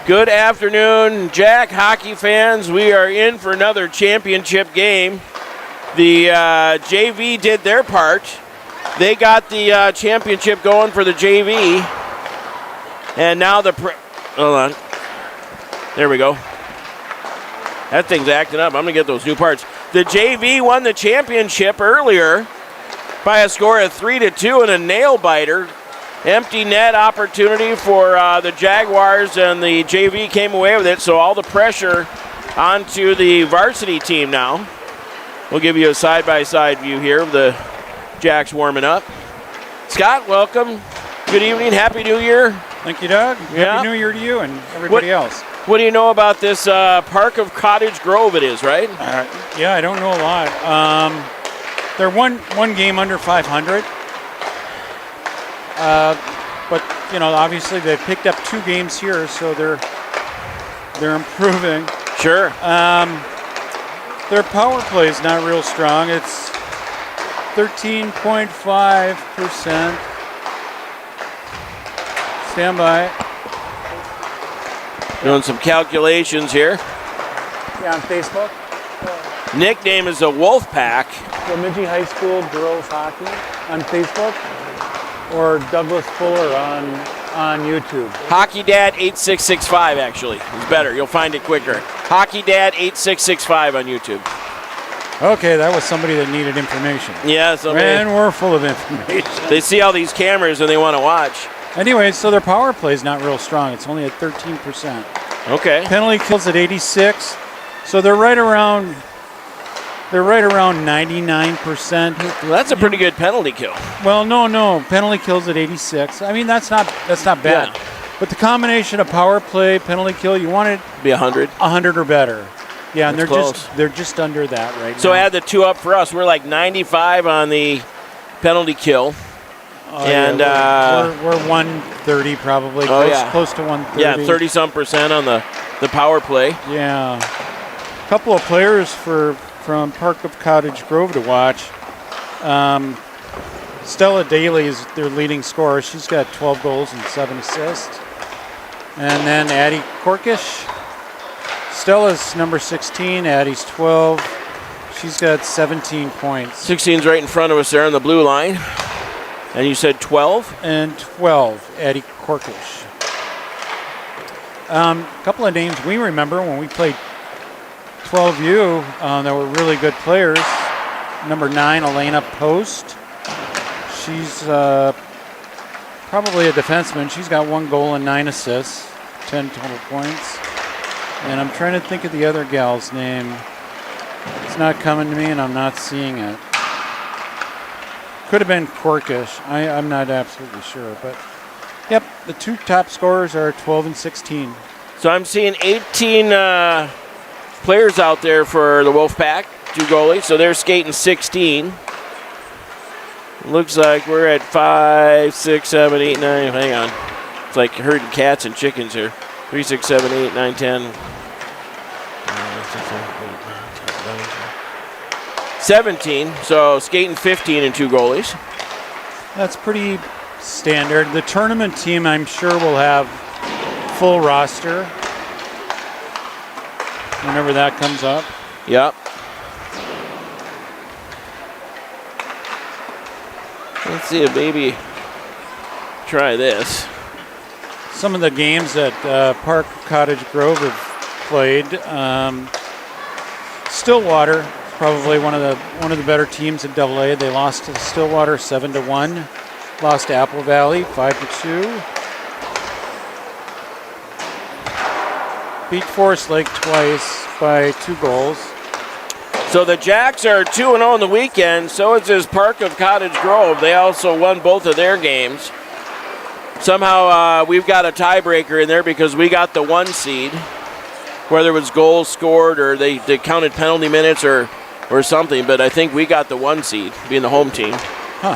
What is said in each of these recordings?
Good afternoon, Jack hockey fans. We are in for another championship game. The JV did their part. They got the championship going for the JV. And now hold on. There we go. That thing's acting up. I'm going to get those new parts. The JV won the championship earlier by a score of 3-2 and a nail-biter. Empty net opportunity for the Jaguars, and the JV came away with it, so all the pressure onto the varsity team now. We'll give you a side-by-side view here of the Jacks warming up. Scott, welcome. Good evening. Happy New Year. Thank you, Doug. Yeah. Happy New Year to you and everybody else. What do you know about this park of Cottage Grove it is, right? Yeah, I don't know a lot. They're one game under 500. But, you know, obviously they've picked up 2 games here, so they're improving. Sure. Their power play is not real strong. It's 13.5%. Stand by. Doing some calculations here. Yeah, on Facebook. Nickname is the Wolfpack. Bemidji High School Girls Hockey on Facebook, or Douglas Fuller on YouTube. Hockey Dad 8665 actually is better. You'll find it quicker. Hockey Dad 8665 on YouTube. Okay, that was somebody that needed information. Yeah, and we're full of information. They see all these cameras and they want to watch. Anyway, so their power play is not real strong. It's only at 13%. Okay. Penalty kills at 86. So they're right around 99%. Well, that's a pretty good penalty kill. Well, no. Penalty kills at 86. I mean, that's not bad. Yeah. But the combination of power play, penalty kill, you want it be 100. 100 or better. Yeah, and That's they're just under that right now. So add the 2 up for us. We're like 95 on the penalty kill. And we're 130 probably. Close to 130. Yeah, 30-some% on the power play. Yeah. A couple of players from Park of Cottage Grove to watch. Stella Daly is their leading scorer. She's got 12 goals and 7 assists. And then Addie Korkish. Stella's number 16, Addie's 12. She's got 17 points. 16's right in front of us there on the blue line. And you said 12? And 12, Addie Korkish. A couple of names we remember when we played 12U that were really good players. Number 9, Elena Post. She's probably a defenseman. She's got 1 goal and 9 assists, 10 total points. And I'm trying to think of the other gal's name. It's not coming to me, and I'm not seeing it. Could have been Korkish. I'm not absolutely sure. But, yep, the 2 top scorers are 12 and 16. So I'm seeing 18 players out there for the Wolfpack, 2 goalies. So they're skating 16. Looks like we're at 5, 6, 7, 8, 9. Hang on. It's like herding cats and chickens here. 3, 6, 7, 8, 9, 10. 17, so skating 15 and 2 goalies. That's pretty standard. The tournament team, I'm sure, will have full roster whenever that comes up. Yep. Let's see if maybe try this. Some of the games that Park Cottage Grove have played. Stillwater, probably one of the better teams in AA. They lost to Stillwater 7-1. Lost to Apple Valley 5-2. Beat Forest Lake twice by 2 goals. So the Jacks are 2-0 in the weekend. So is this Park of Cottage Grove. They also won both of their games. Somehow we've got a tiebreaker in there because we got the 1 seed. Whether it was goals scored or they counted penalty minutes or something, but I think we got the 1 seed, being the home team. Huh.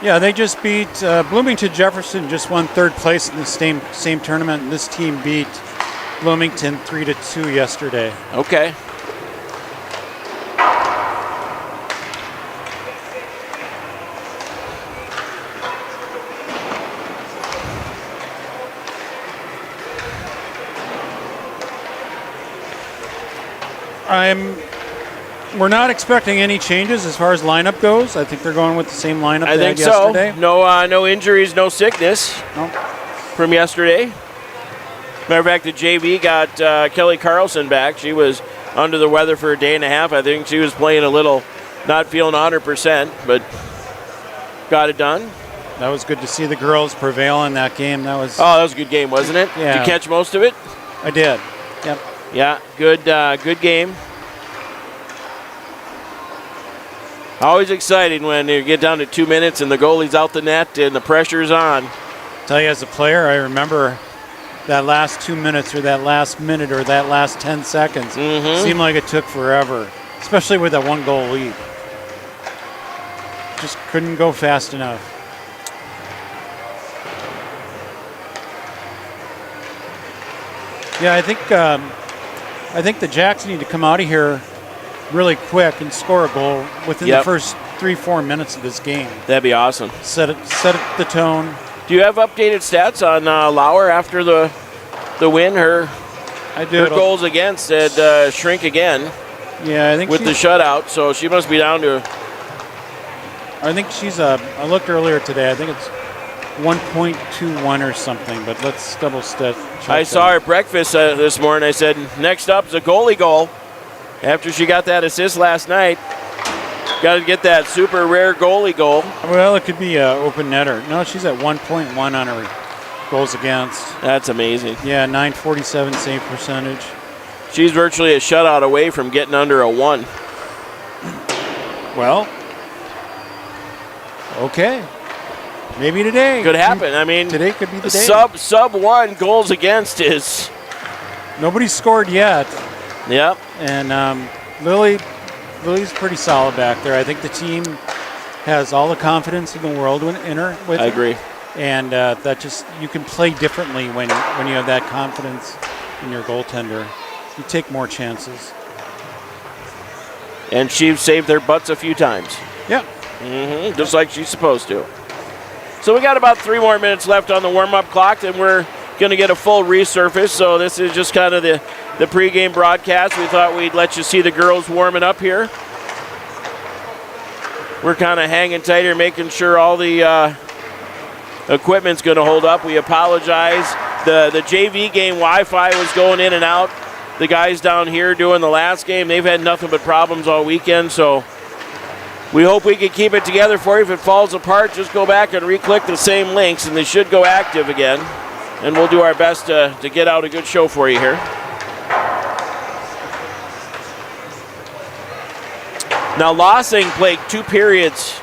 Yeah, they just beat Bloomington Jefferson. Just won 3rd place in the same tournament, and this team beat Bloomington 3-2 yesterday. Okay. We're not expecting any changes as far as lineup goes. I think they're going with the same lineup I they think had yesterday. So. No injuries, no sickness No. from yesterday. Matter of fact, the JV got Kelly Carlson back. She was under the weather for a day and a half. I think she was playing a little, not feeling 100%, but got it done. That was good to see the girls prevail in that game. That was a good game, wasn't it? Yeah. Did you catch most of it? I did. Yep. Yeah, good game. Always exciting when you get down to 2 minutes and the goalie's out the net and the pressure's on. Tell you, as a player, I remember that last 2 minutes or that last minute or that last 10 seconds seemed like it took forever, especially with that 1-goal lead. Just couldn't go fast enough. Yeah, I think the Jacks need to come out of here really quick and score a goal within the first 3-4 minutes of this game. That'd be awesome. Set the tone. Do you have updated stats on Lauer after the win? Her goals against had shrink again. Yeah, I think with the shutout, so she must be down to. I think she's I looked earlier today. I think it's 1.21 or something, but let's double check. I saw her at breakfast this morning. I said, next up is a goalie goal. After she got that assist last night, got to get that super rare goalie goal. Well, it could be open netter. No, she's at 1.1 on her goals against. That's amazing. Yeah, 947 save percentage. She's virtually a shutout away from getting under a 1. Well, okay. Maybe today. Could happen. I mean, today could be the day. Sub 1 goals against is. Nobody's scored yet. Yep. And Lily's pretty solid back there. I think the team has all the confidence in the world in her. I agree. And that just, you can play differently when you have that confidence in your goaltender. You take more chances. And she's saved their butts a few times. Yeah. Just like she's supposed to. So we got about 3 more minutes left on the warm-up clock, and we're going to get a full resurface. So this is just kind of the pregame broadcast. We thought we'd let you see the girls warming up here. We're kind of hanging tight here, making sure all the equipment's going to hold up. We apologize. The JV game Wi-Fi was going in and out. The guys down here doing the last game, they've had nothing but problems all weekend, so we hope we can keep it together for you. If it falls apart, just go back and re-click the same links, and they should go active again. And we'll do our best to get out a good show for you here. Now, Lossing played 2 periods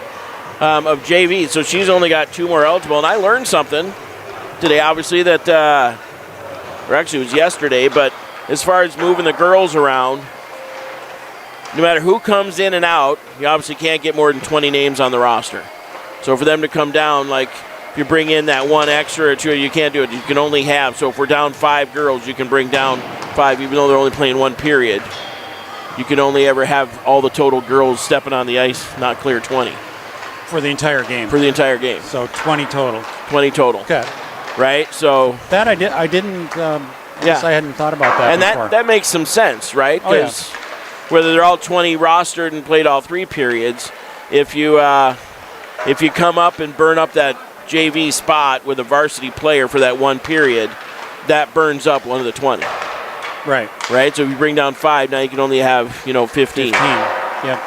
of JV, so she's only got 2 more eligible. And I learned something today, obviously, that, or actually it was yesterday, but as far as moving the girls around, no matter who comes in and out, you obviously can't get more than 20 names on the roster. So for them to come down, like if you bring in that 1 extra or 2, you can't do it. You can only have, so if we're down 5 girls, you can bring down 5, even though they're only playing 1 period. You can only ever have all the total girls stepping on the ice, not clear 20. For the entire game. For the entire game. So 20 total. 20 total. Okay. Right, so. That I didn't, I guess I hadn't thought about that and before. that makes some sense, right? Because whether they're all 20 rostered and played all 3 periods, if you come up and burn up that JV spot with a varsity player for that 1 period, that burns up one of the 20. Right. Right? So if you bring down 5, now you can only have, 15. Yep.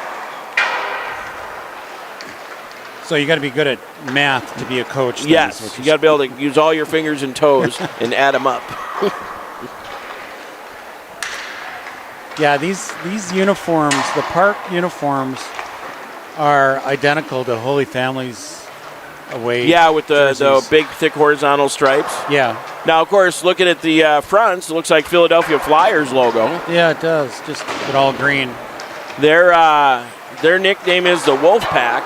So you got to be good at math to be a coach. Yes. You got to be able to use all your fingers and toes and add them up. Yeah, these uniforms, the park uniforms, are identical to Holy Family's away. Yeah, with the jerseys. big, thick horizontal stripes. Yeah. Now, of course, looking at the fronts, it looks like Philadelphia Flyers logo. Yeah, it does. Just with all green. Their nickname is the Wolfpack,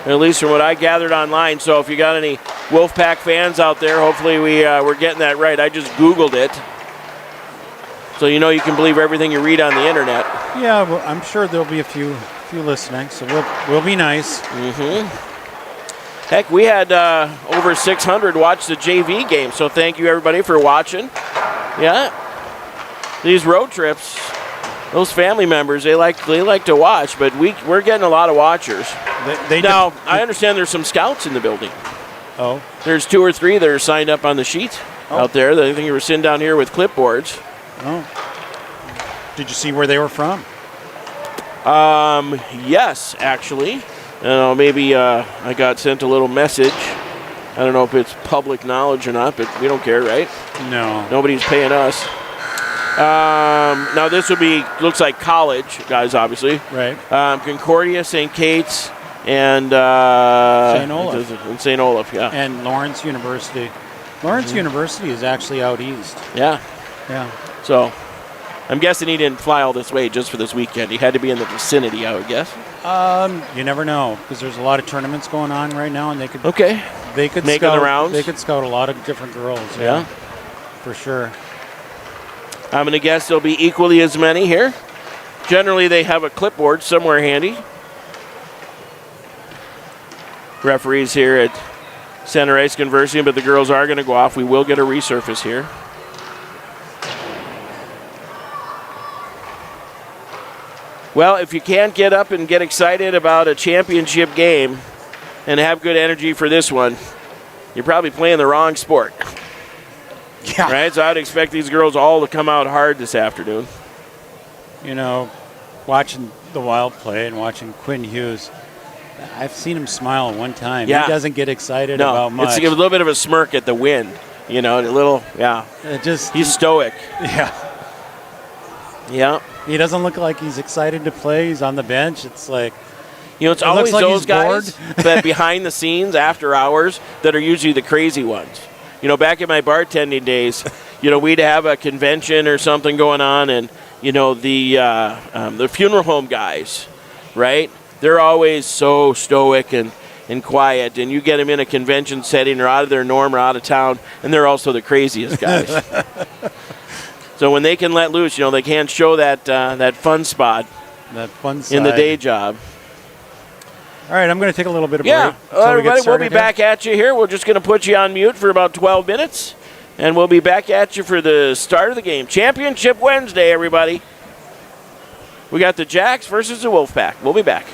at least from what I gathered online. So if you got any Wolfpack fans out there, hopefully we're getting that right. I just Googled it. So you can believe everything you read on the internet. Yeah, well, I'm sure there'll be a few listening, so we'll be nice. Heck, we had over 600 watch the JV game, so thank you everybody for watching. Yeah, these road trips, those family members, they like to watch, but we're getting a lot of watchers. Now, I understand there's some scouts in the building. Oh. There's 2 or 3 that are signed up on the sheet out there. I think you were sitting down here with clipboards. Oh. Did you see where they were from? Yes, actually. Maybe I got sent a little message. I don't know if it's public knowledge or not, but we don't care, right? No. Nobody's paying us. Now this would be, looks like college guys, obviously. Right. Concordia, St. Kate's, and St. Olaf, yeah. And Lawrence University. Lawrence University is actually out east. Yeah. Yeah. So I'm guessing he didn't fly all this way just for this weekend. He had to be in the vicinity, I would guess. You never know, because there's a lot of tournaments going on right now, and they could Making the rounds. They could scout a lot of different girls. Yeah. For sure. I'm going to guess there'll be equally as many here. Generally, they have a clipboard somewhere handy. Referees here at Center Ice conversing, but the girls are going to go off. We will get a resurface here. Well, if you can't get up and get excited about a championship game and have good energy for this one, you're probably playing the wrong sport. Yeah. Right? So I'd expect these girls all to come out hard this afternoon. You know, watching the Wild play and watching Quinn Hughes, I've seen him smile one time. Yeah. He doesn't get excited about much. It's a little bit of a smirk at the wind. You know, a little, he's stoic. Yeah. Yeah. He doesn't look like he's excited to play. He's on the bench. It's like, it's always like those he's guys that behind the scenes after hours that are usually the crazy ones. Back in my bartending days, we'd have a convention or something going on, and the funeral home guys, right? They're always so stoic and quiet, and you get them in a convention setting or out of their norm or out of town, and they're also the craziest guys. So when they can let loose, they can't show that fun spot. That fun side. In the day job. All right, I'm going to take a little bit of break. Yeah, everybody, we'll be back at you here. We're just going to put you on mute for about 12 minutes, and we'll be back at you for the start of the game. Championship Wednesday, everybody. We got the Jacks versus the Wolfpack. We'll be back.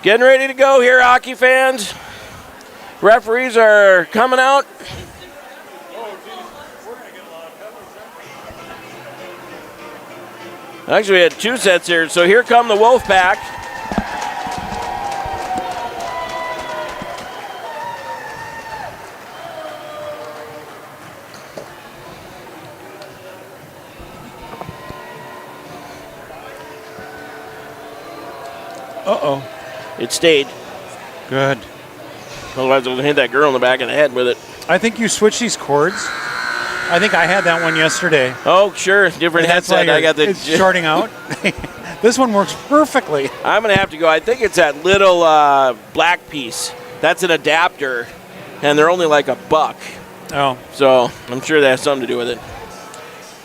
Getting ready to go here, hockey fans. Referees are coming out. Actually, we had 2 sets here, so here come the Wolfpack. Uh-oh. It stayed. Good. Otherwise, I would hit that girl in the back of the head with it. I think you switched these cords. I think I had that one yesterday. Oh, sure. Different headset. I got the. It's shorting out. This one works perfectly. I'm going to have to go. I think it's that little black piece. That's an adapter, and they're only like $1. Oh. So I'm sure that has something to do with it.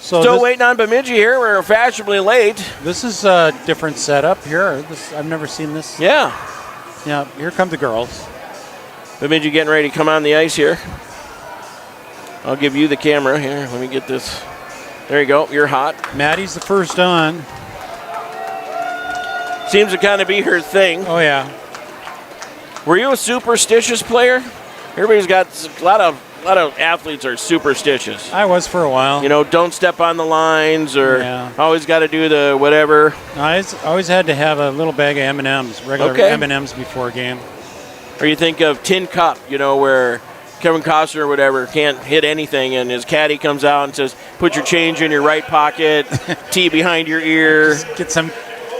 So Still waiting on Bemidji here. We're fashionably late. This is a different setup here. I've never seen this. Yeah. Yeah, here come the girls. Bemidji getting ready to come on the ice here. I'll give you the camera here. Let me get this. There you go. You're hot. Maddie's the first on. Seems to kind of be her thing. Oh, yeah. Were you a superstitious player? Everybody's got a lot of athletes are superstitious. I was for a while. You know, don't step on the lines, or always got to do the whatever. I always had to have a little bag of M&Ms, regular M&Ms before a game. Or you think of Tin Cup, you know, where Kevin Costner or whatever can't hit anything, and his caddy comes out and says, "Put your change in your right pocket, tea behind your ear." Just get some,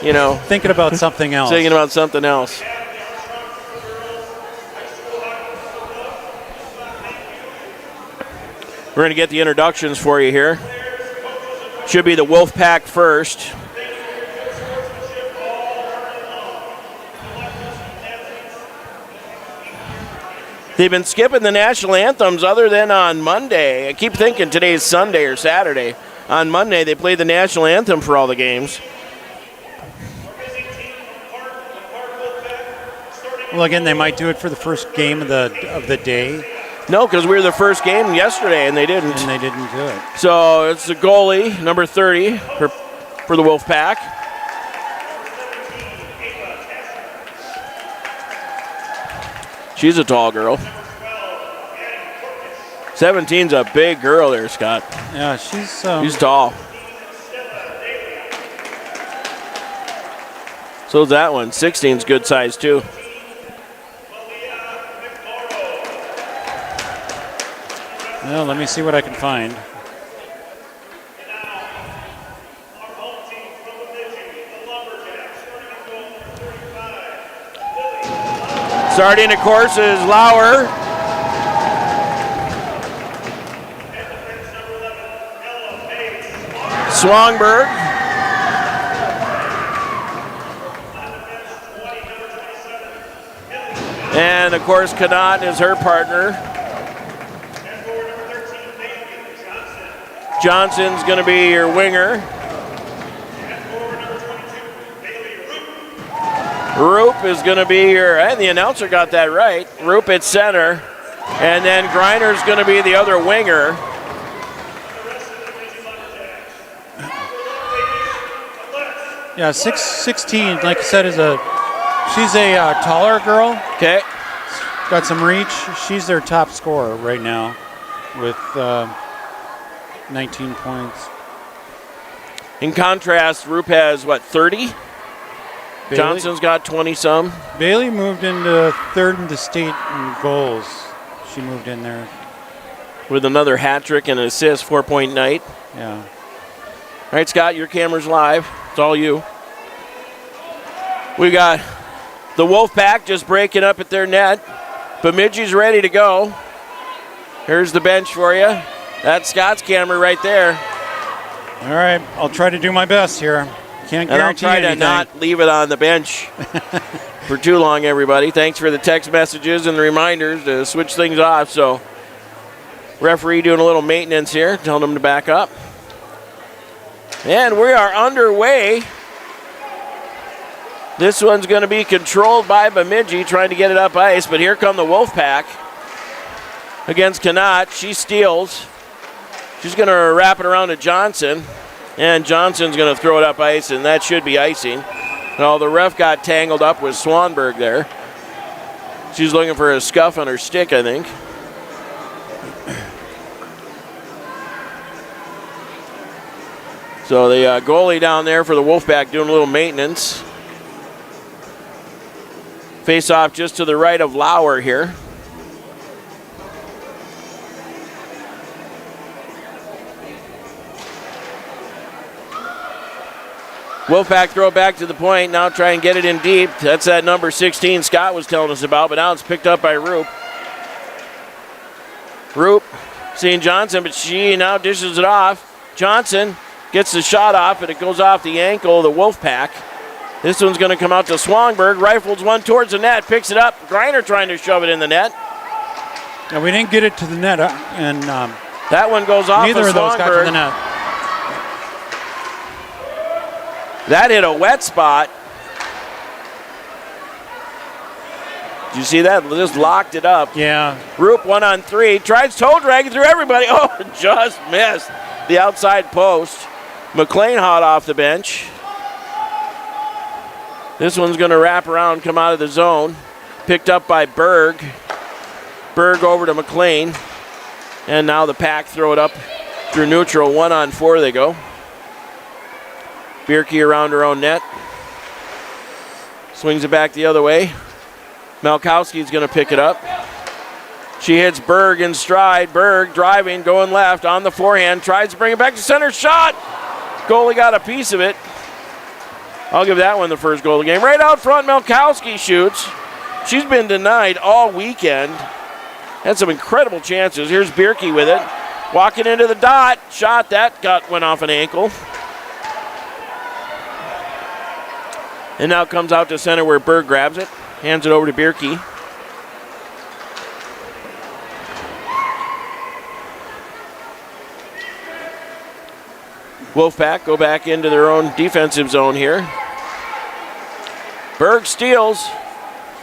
you know, thinking about something else. Thinking about something else. We're going to get the introductions for you here. Should be the Wolfpack first. They've been skipping the national anthems other than on Monday. I keep thinking today's Sunday or Saturday. On Monday, they played the national anthem for all the games. Well, again, they might do it for the first game of the day. No, because we were the first game yesterday, and they didn't. And they didn't do it. So it's the goalie, number 30, for the Wolfpack. She's a tall girl. 17's a big girl there, Scott. Yeah, she's tall. So's that one. 16's good size, too. Well, let me see what I can find. Starting, of course, is Lauer. Swangberg. And, of course, Kanat is her partner. Johnson's going to be your winger. Roop is going to be your, and the announcer got that right. Roop at center. And then Griner's going to be the other winger. Yeah, 6'16", like I said, she's a taller girl. Okay. Got some reach. She's their top scorer right now with 19 points. In contrast, Roop has, 30? Bailey? Johnson's got 20-some. Bailey moved into third in the state in goals. She moved in there. With another hat trick and an assist, 4-point night. Yeah. All right, Scott, your camera's live. It's all you. We got the Wolfpack just breaking up at their net. Bemidji's ready to go. Here's the bench for you. That's Scott's camera right there. All right, I'll try to do my best here. Can't and guarantee I'll try anything. to not leave it on the bench for too long, everybody. Thanks for the text messages and the reminders to switch things off. So, referee doing a little maintenance here, telling them to back up. And we are underway. This one's going to be controlled by Bemidji, trying to get it up ice. But here come the Wolfpack against Kanat. She steals. She's going to wrap it around to Johnson. And Johnson's going to throw it up ice, and that should be icing. Well, the ref got tangled up with Swanberg there. She's looking for a scuff on her stick, I think. So the goalie down there for the Wolfpack doing a little maintenance. Face off just to the right of Lauer here. Wolfpack throw it back to the point. Now try and get it in deep. That's that number 16 Scott was telling us about, but now it's picked up by Roop. Roop seeing Johnson, but she now dishes it off. Johnson gets the shot off, and it goes off the ankle of the Wolfpack. This one's going to come out to Swanberg. Rifles one towards the net, picks it up. Griner trying to shove it in the net. Yeah, we didn't get it to the net, and that one goes off neither of those got to the net. That hit a wet spot. Did you see that? Just locked it up. Yeah. Roop 1-on-3. Tries toe dragging through everybody. Oh, just missed the outside post. McLean hot off the bench. This one's going to wrap around, come out of the zone. Picked up by Berg. Berg over to McLean. And now the Pack throw it up through neutral. 1-on-4 they go. Bierke around her own net. Swings it back the other way. Malkowski's going to pick it up. She hits Berg in stride. Berg driving, going left on the forehand. Tries to bring it back to center. Shot! Goalie got a piece of it. I'll give that one the first goal of the game. Right out front, Malkowski shoots. She's been denied all weekend. Had some incredible chances. Here's Bierke with it. Walking into the dot. Shot. That went off an ankle. And now comes out to center where Berg grabs it. Hands it over to Bierke. Wolfpack go back into their own defensive zone here. Berg steals.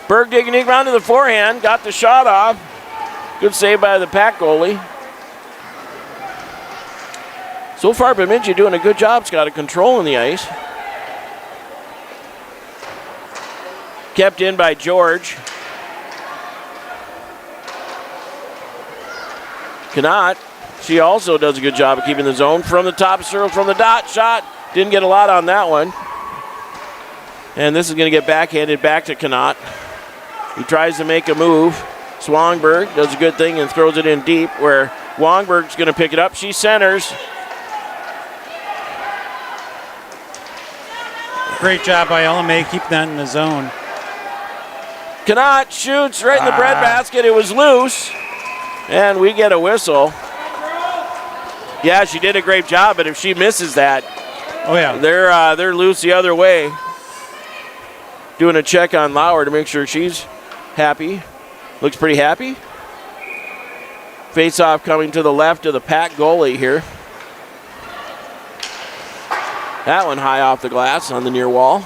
Berg digging around to the forehand. Got the shot off. Good save by the Pack goalie. So far, Bemidji doing a good job, Scott, of controlling the ice. Kept in by George. Cannot. She also does a good job of keeping the zone from the top circle, from the dot. Shot. Didn't get a lot on that one. And this is going to get backhanded back to Cannot. He tries to make a move. Swanberg does a good thing and throws it in deep where Wongberg's going to pick it up. She centers. Great job by LMA keeping that in the zone. Cannot shoots right in the breadbasket. It was loose. And we get a whistle. Yeah, she did a great job, but if she misses that, oh yeah, they're loose the other way. Doing a check on Lauer to make sure she's happy. Looks pretty happy. Face-off coming to the left of the Pack goalie here. That one high off the glass on the near wall.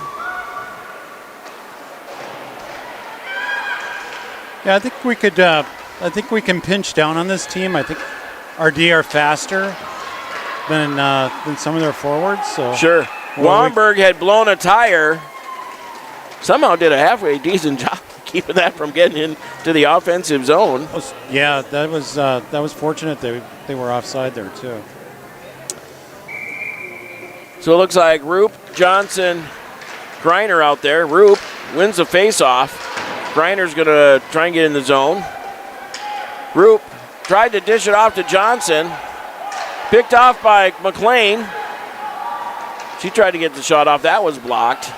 Yeah, I think we can pinch down on this team. I think our D are faster than some of their forwards. So sure. Womberg had blown a tire. Somehow did a halfway decent job keeping that from getting into the offensive zone. Yeah, that was fortunate they were offside there too. So it looks like Roop, Johnson, Griner out there. Roop wins the face-off. Griner's going to try and get in the zone. Roop tried to dish it off to Johnson. Picked off by McLean. She tried to get the shot off. That was blocked.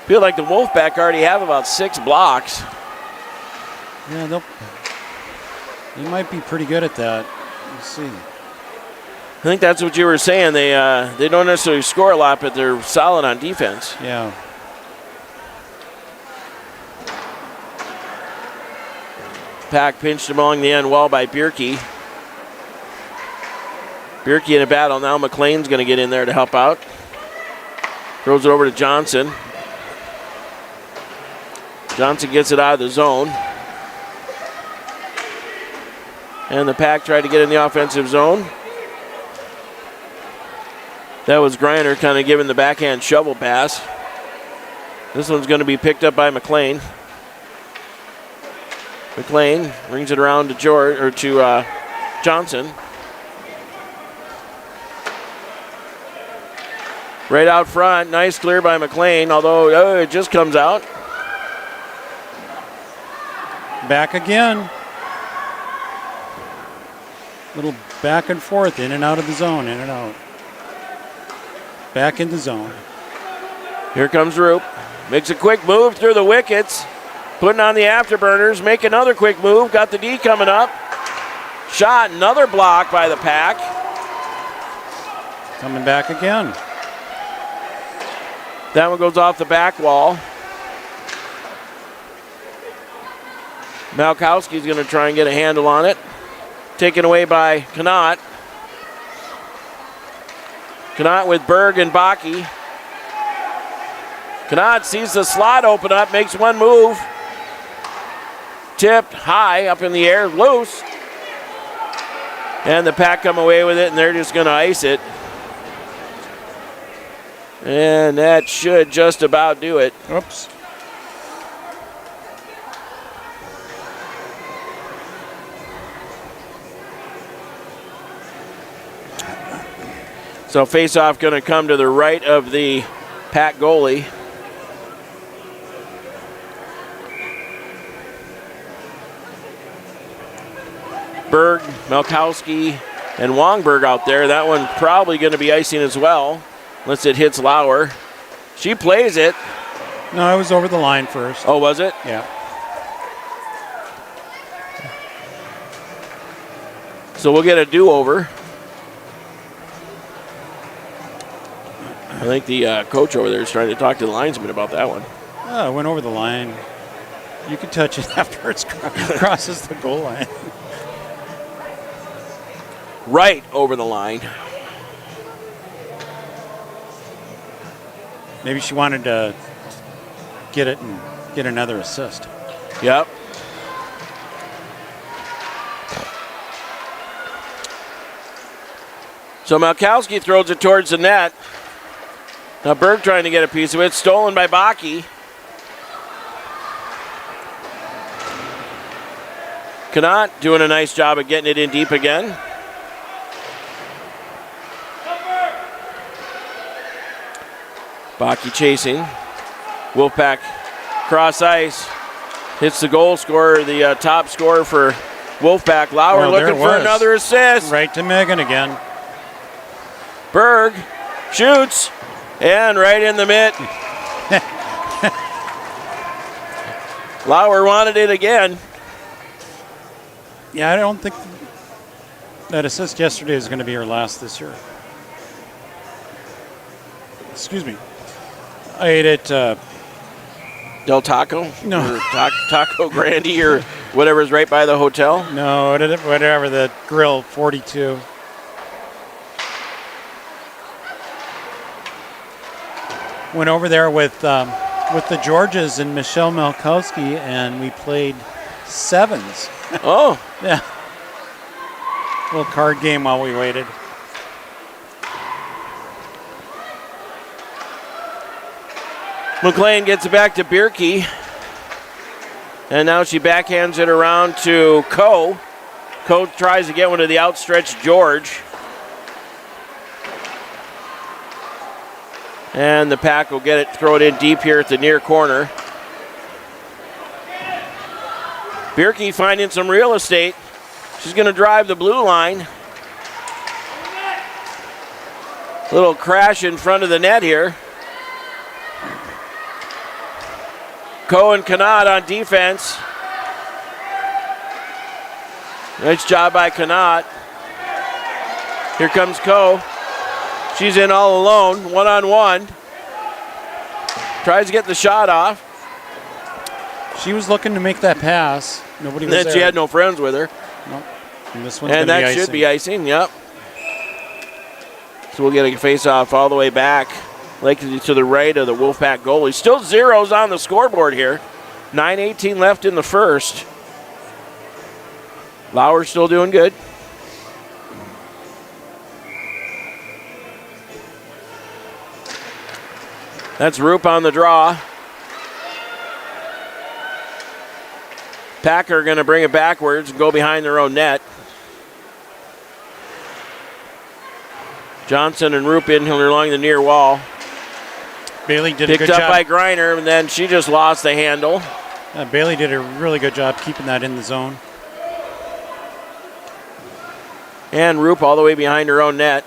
Feel like the Wolfpack already have about 6 blocks. Yeah, they might be pretty good at that. Let's see. I think that's what you were saying. They don't necessarily score a lot, but they're solid on defense. Yeah. Pack pinched along the end wall by Bierke. Bierke in a battle. Now McLean's going to get in there to help out. Throws it over to Johnson. Johnson gets it out of the zone. And the Pack tried to get in the offensive zone. That was Griner kind of giving the backhand shovel pass. This one's going to be picked up by McLean. McLean brings it around to Johnson. Right out front, nice clear by McLean, although it just comes out. Back again. Little back and forth, in and out of the zone, in and out. Back in the zone. Here comes Roop. Makes a quick move through the wickets. Putting on the afterburners. Make another quick move. Got the D coming up. Shot. Another block by the Pack. Coming back again. That one goes off the back wall. Malkowski's going to try and get a handle on it. Taken away by Connaught. Connaught with Berg and Baki. Connaught sees the slot open up, makes one move. Tipped high up in the air, loose. And the Pack come away with it, and they're just going to ice it. And that should just about do it. Oops. So face-off going to come to the right of the Pack goalie. Berg, Malkowski, and Wongberg out there. That one probably going to be icing as well, unless it hits Lauer. She plays it. No, it was over the line first. Oh, was it? Yeah. So we'll get a do-over. I think the coach over there is trying to talk to the linesman about that one. Oh, it went over the line. You can touch it after it crosses the goal line. Right over the line. Maybe she wanted to get it and get another assist. Yep. So Malkowski throws it towards the net. Now Berg trying to get a piece of it. Stolen by Baki. Connaught doing a nice job of getting it in deep again. Baki chasing. Wolfpack cross ice. Hits the goal scorer, the top scorer for Wolfpack. Lauer looking for another assist. Right to Megan again. Berg shoots. And right in the mitt. Lauer wanted it again. Yeah, I don't think that assist yesterday is going to be her last this year. Excuse me. I ate at Del Taco? No. Or Taco Grande or whatever's right by the hotel? No, whatever, the Grill 42. Went over there with the Georges and Michelle Malkowski, and we played sevens. Oh. Yeah. Little card game while we waited. McLean gets it back to Bierke. And now she backhands it around to Coe. Coe tries to get one to the outstretched George. And the Pack will get it, throw it in deep here at the near corner. Bierke finding some real estate. She's going to drive the blue line. Little crash in front of the net here. Coe and Connaught on defense. Nice job by Connaught. Here comes Coe. She's in all alone, one-on-one. Tries to get the shot off. She was looking to make that pass. Nobody was there. Then she had no friends with her. Nope. And this one's And gonna be that icing. should be icing, yep. So we'll get a face-off all the way back, likely to the right of the Wolfpack goalie. Still zeros on the scoreboard here. 9:18 left in the first. Lauer's still doing good. That's Roop on the draw. Packer going to bring it backwards and go behind their own net. Johnson and Roop in along the near wall. Bailey did a good Picked job. up by Griner, and then she just lost the handle. Bailey did a really good job keeping that in the zone. And Roop all the way behind her own net.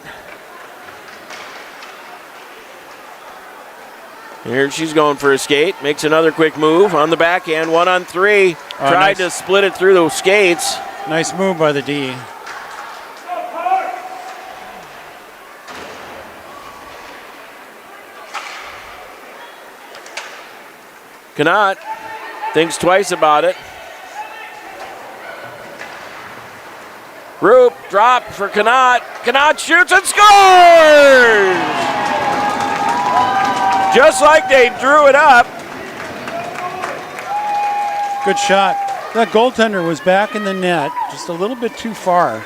Here she's going for a skate. Makes another quick move on the backhand. 1-on-3. Tried to split it through those skates. Nice move by the D. Cannot. Thinks twice about it. Roop, drop for Cannot. Cannot shoots and scores! Just like they drew it up. Good shot. That goaltender was back in the net, just a little bit too far.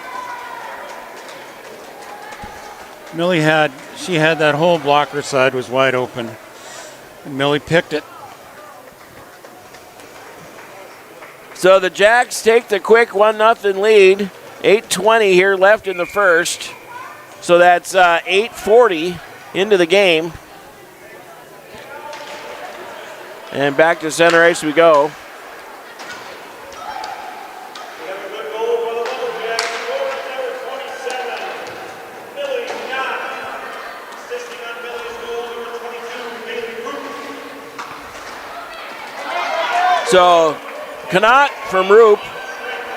Millie had that whole blocker side was wide open. And Millie picked it. So the Jacks take the quick 1-0 lead. 8:20 here left in the first. So that's 8:40 into the game. And back to center ice we go. So Cannot from Roop.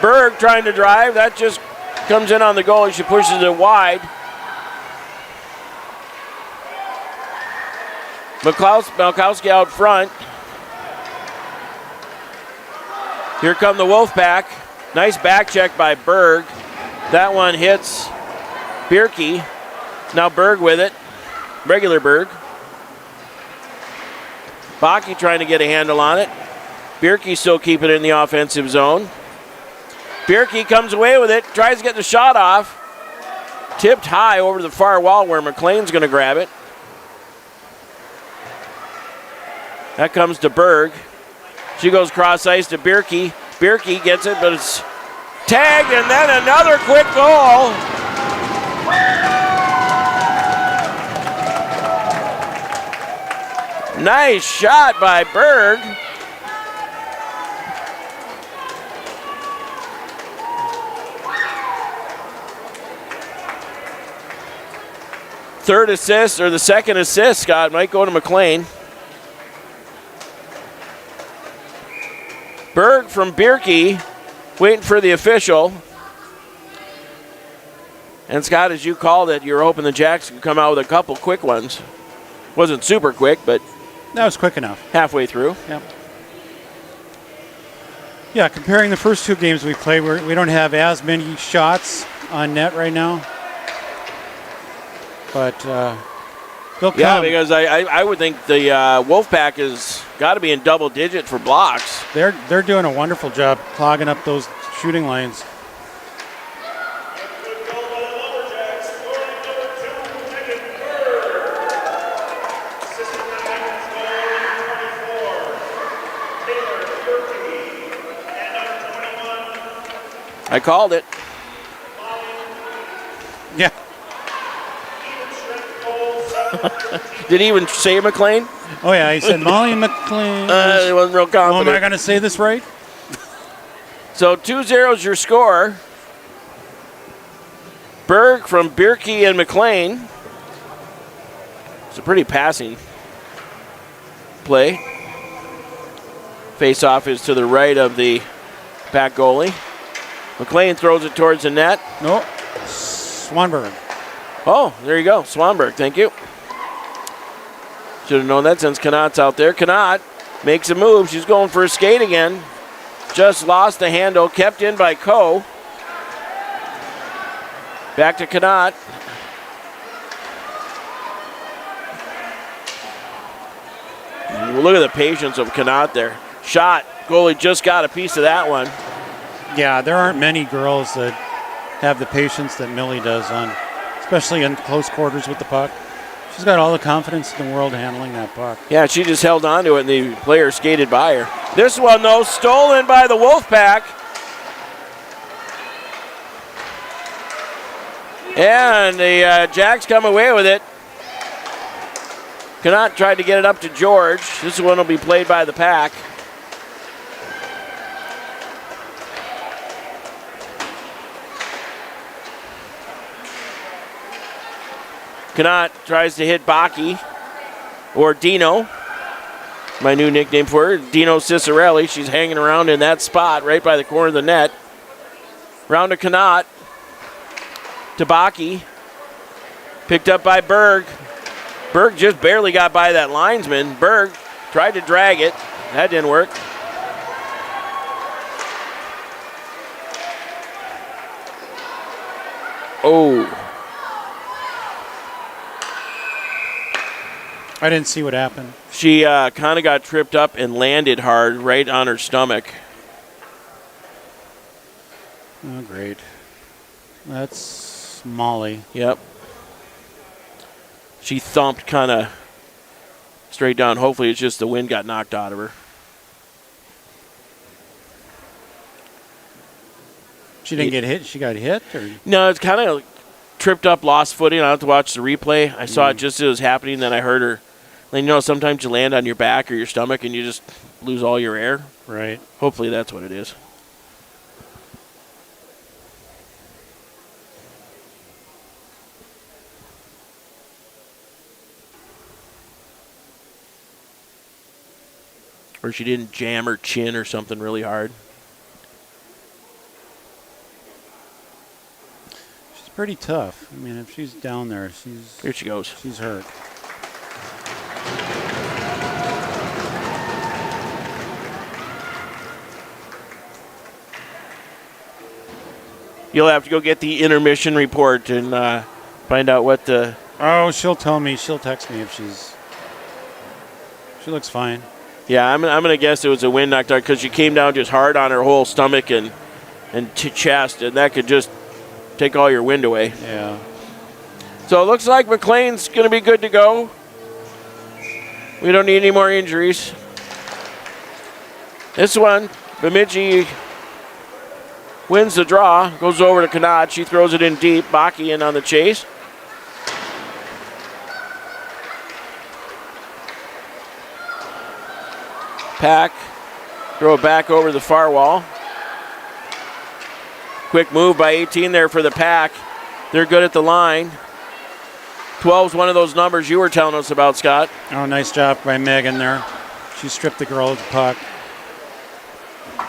Berg trying to drive. That just comes in on the goal. She pushes it wide. Malkowski out front. Here come the Wolfpack. Nice back check by Berg. That one hits Bierke. Now Berg with it. Regular Berg. Baki trying to get a handle on it. Bierke still keeping it in the offensive zone. Bierke comes away with it, tries to get the shot off. Tipped high over the far wall where McLean's going to grab it. That comes to Berg. She goes cross ice to Bierke. Bierke gets it, but it's tagged, and then another quick goal. Nice shot by Berg. Third assist, or the second assist, Scott, might go to McLean. Berg from Bierke, waiting for the official. And Scott, as you called it, you're hoping the Jacks could come out with a couple quick ones. Wasn't super quick, but that was quick enough. Halfway through. Yep. Yeah, comparing the first two games we played, we don't have as many shots on net right now. But they'll come. Yeah, because I would think the Wolfpack has got to be in double digit for blocks. They're doing a wonderful job clogging up those shooting lanes. I called it. Yeah. Did he even say McLean? Oh, yeah, he said Molly McLean. He wasn't real confident. Oh, am I going to say this right? So 2-0 is your score. Berg from Bierke and McLean. It's a pretty passing play. Face-off is to the right of the back goalie. McLean throws it towards the net. No, Swanberg. Oh, there you go. Swanberg, thank you. Should have known that since Cannot's out there. Cannot makes a move. She's going for a skate again. Just lost the handle. Kept in by Coe. Back to Cannot. Look at the patience of Cannot there. Shot. Goalie just got a piece of that one. Yeah, there aren't many girls that have the patience that Millie does on, especially in close quarters with the puck. She's got all the confidence in the world handling that puck. Yeah, she just held on to it, and the player skated by her. This one, though, stolen by the Wolfpack. And the Jacks come away with it. Cannot try to get it up to George. This one will be played by the Pack. Cannot tries to hit Baki, or Dino, my new nickname for her, Dino Cicerelli. She's hanging around in that spot right by the corner of the net. Round to Cannot. To Baki. Picked up by Berg. Berg just barely got by that linesman. Berg tried to drag it. That didn't work. Oh. I didn't see what happened. She kind of got tripped up and landed hard right on her stomach. Oh, great. That's Molly. Yep. She thumped kind of straight down. Hopefully it's just the wind got knocked out of her. She didn't get hit? She got hit? Or? No, it's kind of tripped up, lost footing. I have to watch the replay. I saw it just as it was happening, then I heard her. Then, you know, sometimes you land on your back or your stomach and you just lose all your air. Right. Hopefully that's what it is. Or she didn't jam her chin or something really hard. She's pretty tough. I mean, if she's down there, Here she goes. She's hurt. You'll have to go get the intermission report and find out what the... Oh, she'll tell me. She'll text me if she looks fine. Yeah, I'm going to guess it was a wind knocked out because she came down just hard on her whole stomach and chest, and that could just take all your wind away. Yeah. So it looks like McLean's going to be good to go. We don't need any more injuries. This one, Bemidji wins the draw, goes over to Cottage. She throws it in deep. Baki in on the chase. Pack, throw it back over the far wall. Quick move by 18 there for the Pack. They're good at the line. 12's one of those numbers you were telling us about, Scott. Oh, nice job by Megan there. She stripped the girl with the puck.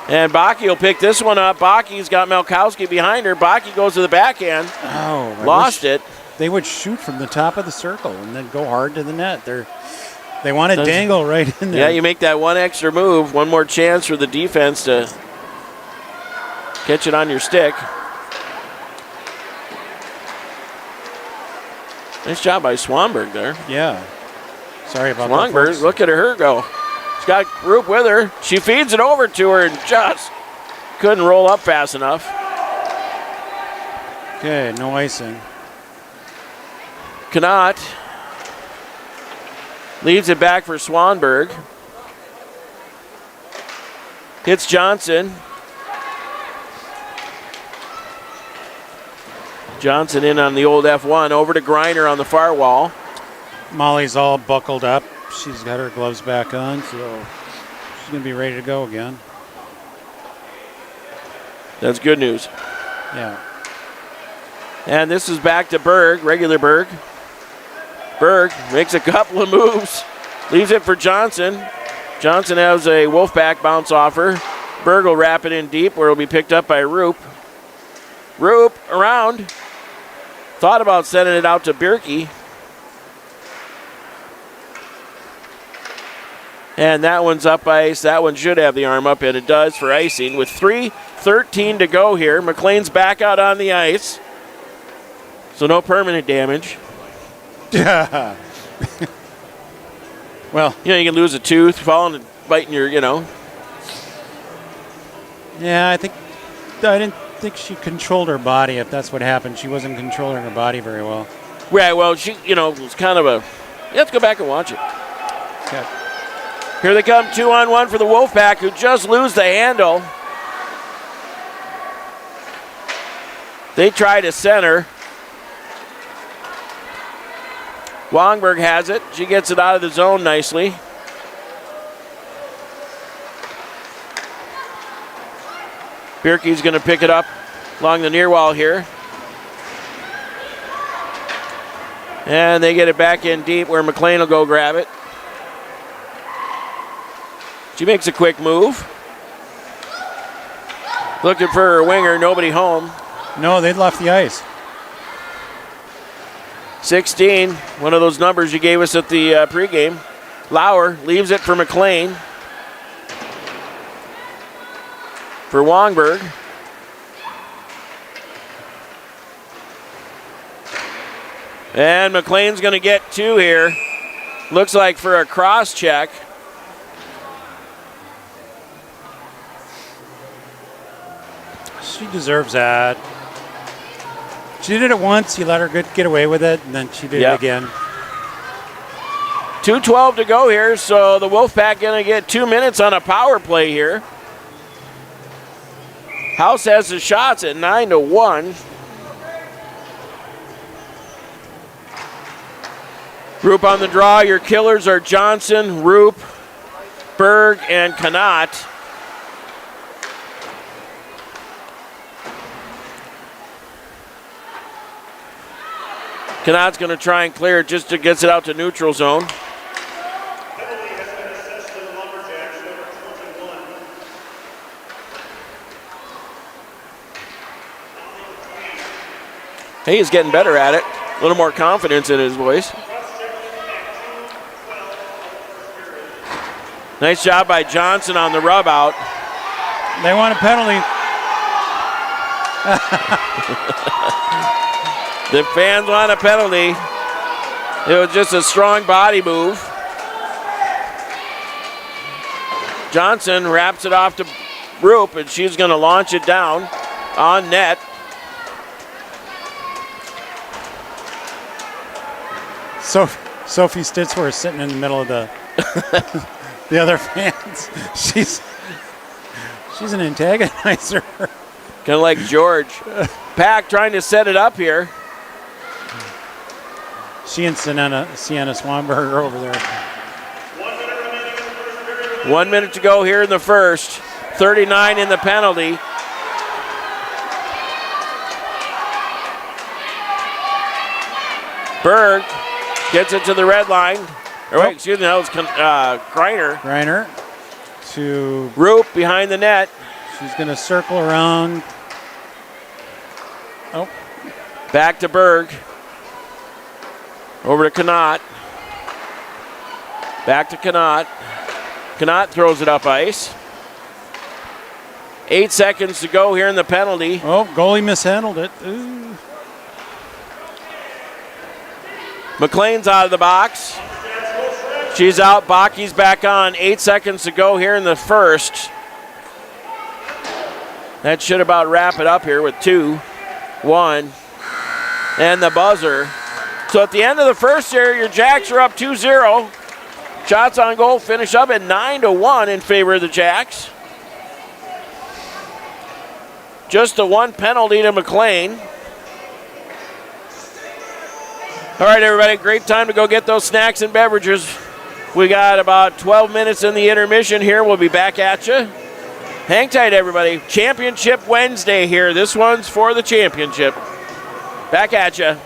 And Baki will pick this one up. Baki's got Melkowski behind her. Baki goes to the backhand. Oh, lost it. They would shoot from the top of the circle and then go hard to the net. They want to dangle right in there. Yeah, you make that one extra move, one more chance for the defense to catch it on your stick. Nice job by Swanberg there. Yeah. Sorry about that. Swanberg, look at her go. She's got group with her. She feeds it over to her and just couldn't roll up fast enough. Okay, no icing. Cannot. Leaves it back for Swanberg. Hits Johnson. Johnson in on the old F1. Over to Griner on the far wall. Molly's all buckled up. She's got her gloves back on, so she's going to be ready to go again. That's good news. Yeah. And this is back to Berg, regular Berg. Berg makes a couple of moves. Leaves it for Johnson. Johnson has a Wolfpack bounce off her. Berg will wrap it in deep where it'll be picked up by Roop. Roop around. Thought about sending it out to Bierke. And that one's up ice. That one should have the arm up, and it does for icing. With 3:13 to go here, McLean's back out on the ice. So no permanent damage. Yeah. Well, you know, you can lose a tooth, falling and biting your, Yeah, I didn't think she controlled her body, if that's what happened. She wasn't controlling her body very well. Right, well, she, was kind of a... You have to go back and watch it. Okay. Here they come, 2-on-1 for the Wolfpack, who just lose the handle. They try to center. Wongberg has it. She gets it out of the zone nicely. Bierke's going to pick it up along the near wall here. And they get it back in deep where McLean will go grab it. She makes a quick move. Looking for her winger, nobody home. No, they'd left the ice. 16, one of those numbers you gave us at the pregame. Lauer leaves it for McLean. For Wongberg. And McLean's going to get two here. Looks like for a cross check. She deserves that. She did it once, you let her get away with it, and then she did it again. 2:12 to go here, so the Wolfpack going to get 2 minutes on a power play here. House has the shots at 9-1. Roop on the draw. Your killers are Johnson, Roop, Berg, and Connaught. Connaught's going to try and clear it just to get it out to neutral zone. Hey, he's getting better at it. A little more confidence in his voice. Nice job by Johnson on the rub out. They want a penalty. The fans want a penalty. It was just a strong body move. Johnson wraps it off to Roop, and she's going to launch it down on net. So Sophie Stitzwer is sitting in the middle of the the other fans. She's an antagonizer. Kind of like George. Pack trying to set it up here. She and Sienna Swanberg are over there. 1 minute to go here in the first. 39 in the penalty. Berg gets it to the red line. Or wait, excuse me, that was Greiner. Greiner to Roop behind the net. She's going to circle around. Oh. Back to Berg. Over to Connaught. Back to Connaught. Connaught throws it up ice. 8 seconds to go here in the penalty. Oh, goalie mishandled it. Ooh. McLean's out of the box. She's out. Baki's back on. 8 seconds to go here in the first. That should about wrap it up here with 2-1. And the buzzer. So at the end of the first here, your Jacks are up 2-0. Shots on goal finish up at 9-1 in favor of the Jacks. Just the one penalty to McLean. All right, everybody, great time to go get those snacks and beverages. We got about 12 minutes in the intermission here. We'll be back at you. Hang tight, everybody. Championship Wednesday here. This one's for the championship. Back at you.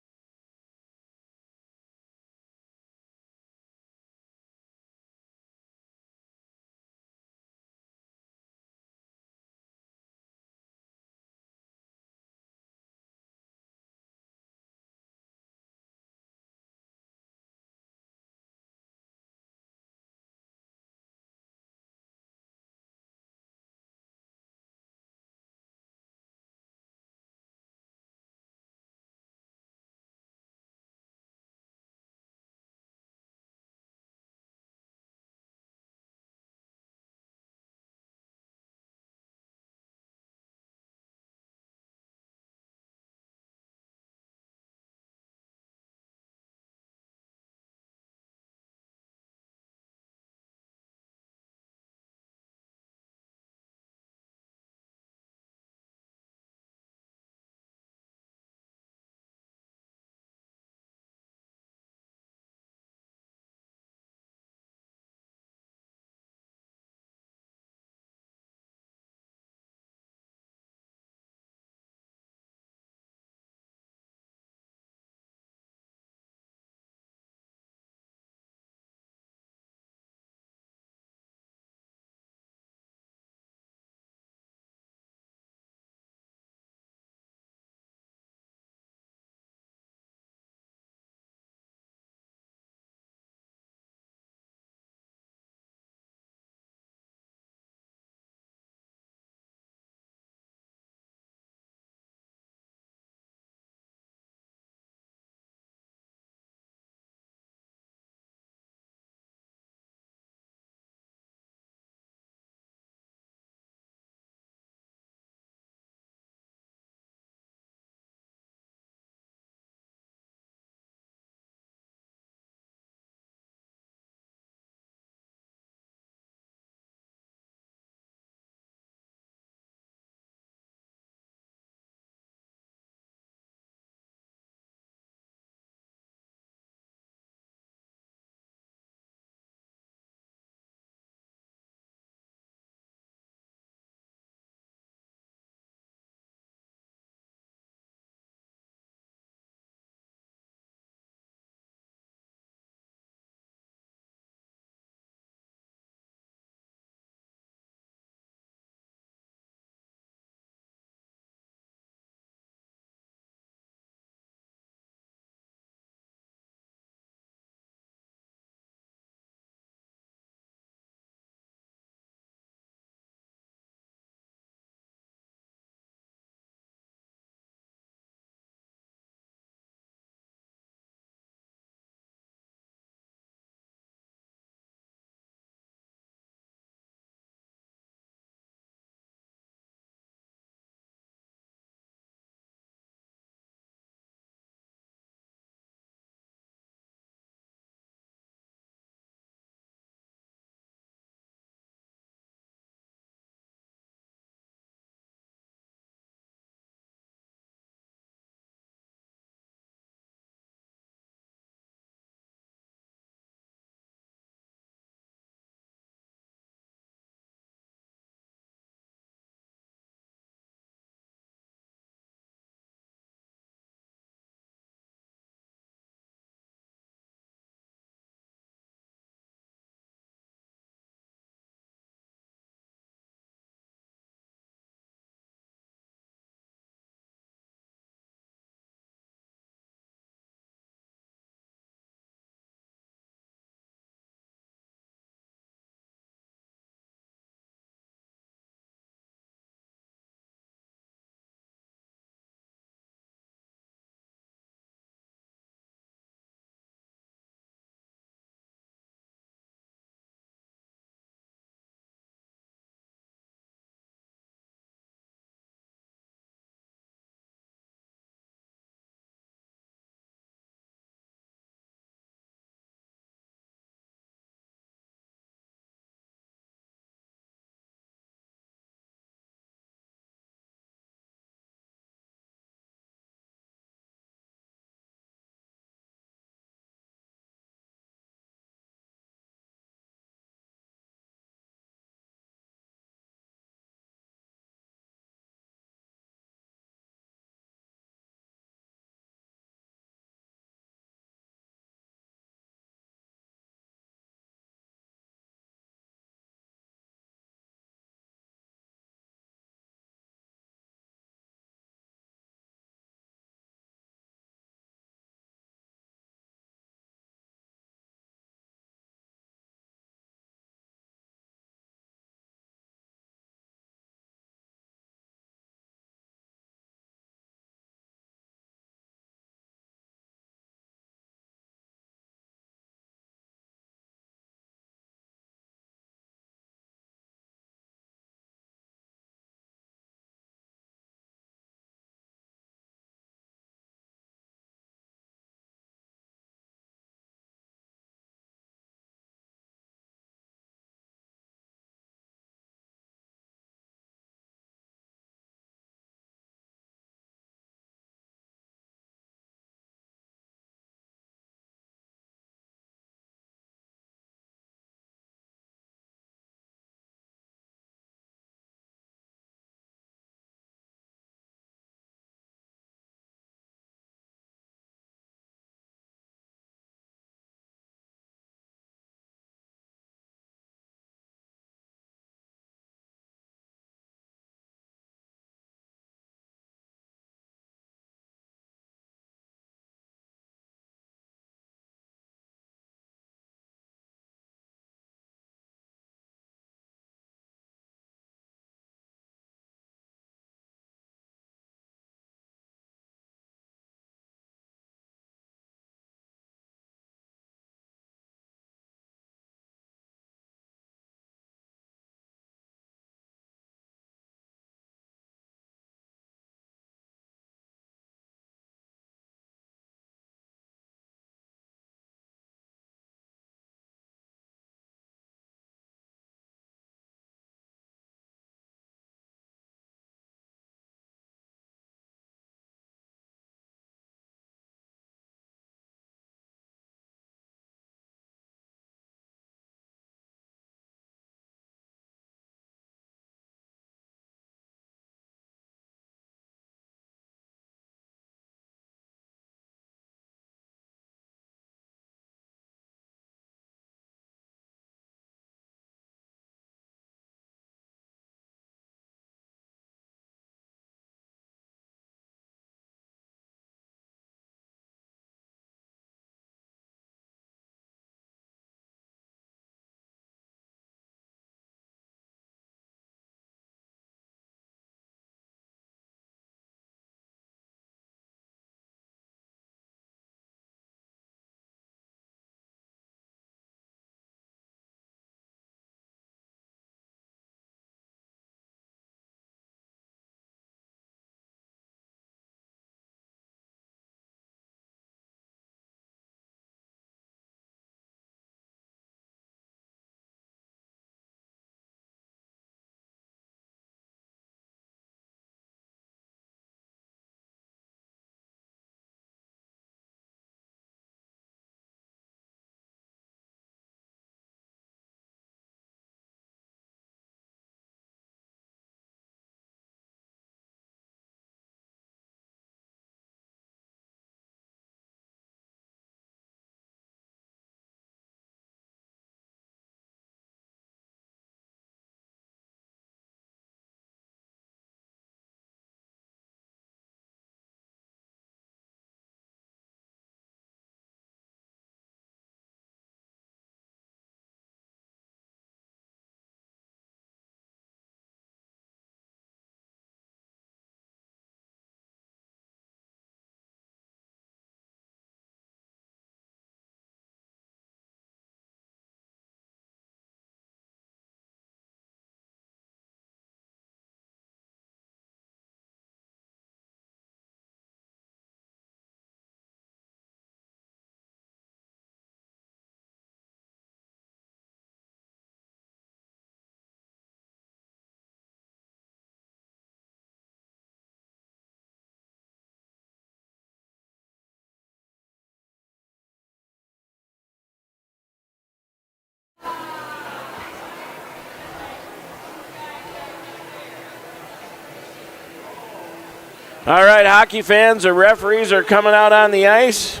All right, hockey fans, the referees are coming out on the ice.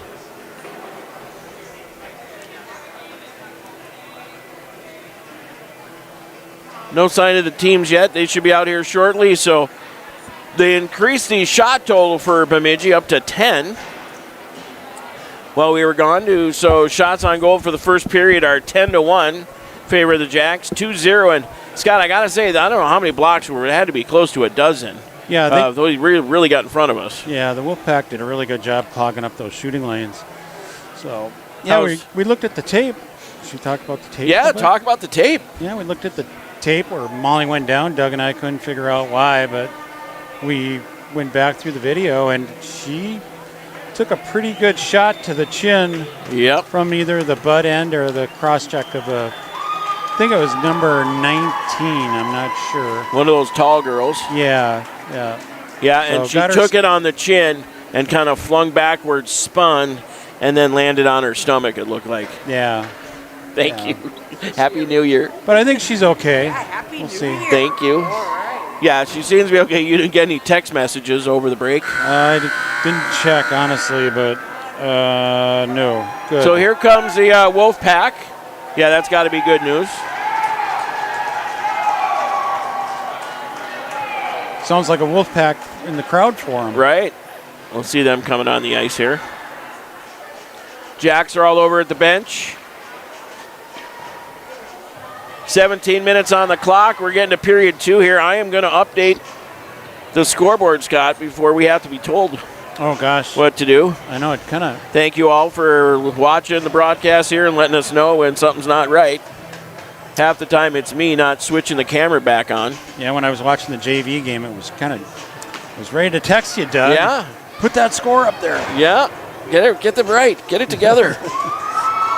No sign of the teams yet. They should be out here shortly. So they increased the shot total for Bemidji up to 10 while we were gone. So shots on goal for the first period are 10-1 favor of the Jacks, 2-0. And Scott, I got to say, I don't know how many blocks were. It had to be close to a dozen. Yeah, they really got in front of us. Yeah, the Wolfpack did a really good job clogging up those shooting lanes. So, yeah, we looked at the tape. Should we talk about the tape? Yeah, talk about the tape. Yeah, we looked at the tape where Molly went down. Doug and I couldn't figure out why, but we went back through the video, and she took a pretty good shot to the chin. Yep. From either the butt end or the cross check of I think it was number 19. I'm not sure. One of those tall girls. Yeah. Yeah, and so she took it on the chin and kind of flung backwards, spun, and then landed on her stomach, it looked like. Yeah. Thank you. Happy New Year. But I think she's okay. Yeah, happy we'll New see. Year. Thank you. Right. Yeah, she seems to be okay. You didn't get any text messages over the break? I didn't check, honestly, but no. Good. So here comes the Wolfpack. Yeah, that's got to be good news. Sounds like a Wolfpack in the crowd for him. Right. We'll see them coming on the ice here. Jacks are all over at the bench. 17 minutes on the clock. We're getting to period 2 here. I am going to update the scoreboard, Scott, before we have to be told Oh, gosh. what to do. I know, it kind of... Thank you all for watching the broadcast here and letting us know when something's not right. Half the time it's me not switching the camera back on. Yeah, when I was watching the JV game, it was kind of... I was ready to text you, Doug. Yeah. Put that score up there. Yeah. Get them right. Get it together.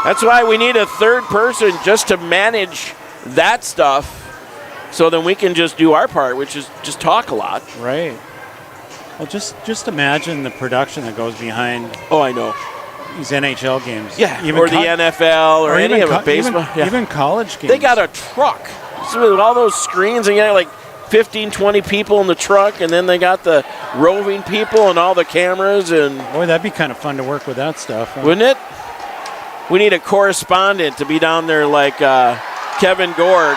That's why we need a third person just to manage that stuff so then we can just do our part, which is just talk a lot. Right. Well, just imagine the production that goes behind Oh, I know. these NHL games. Yeah, or the NFL or any of it, baseball. Even college games. They got a truck so with all those screens, and you got like 15, 20 people in the truck, and then they got the roving people and all the cameras. And Boy, that'd be kind of fun to work with that stuff. wouldn't it? We need a correspondent to be down there like Kevin Gorg.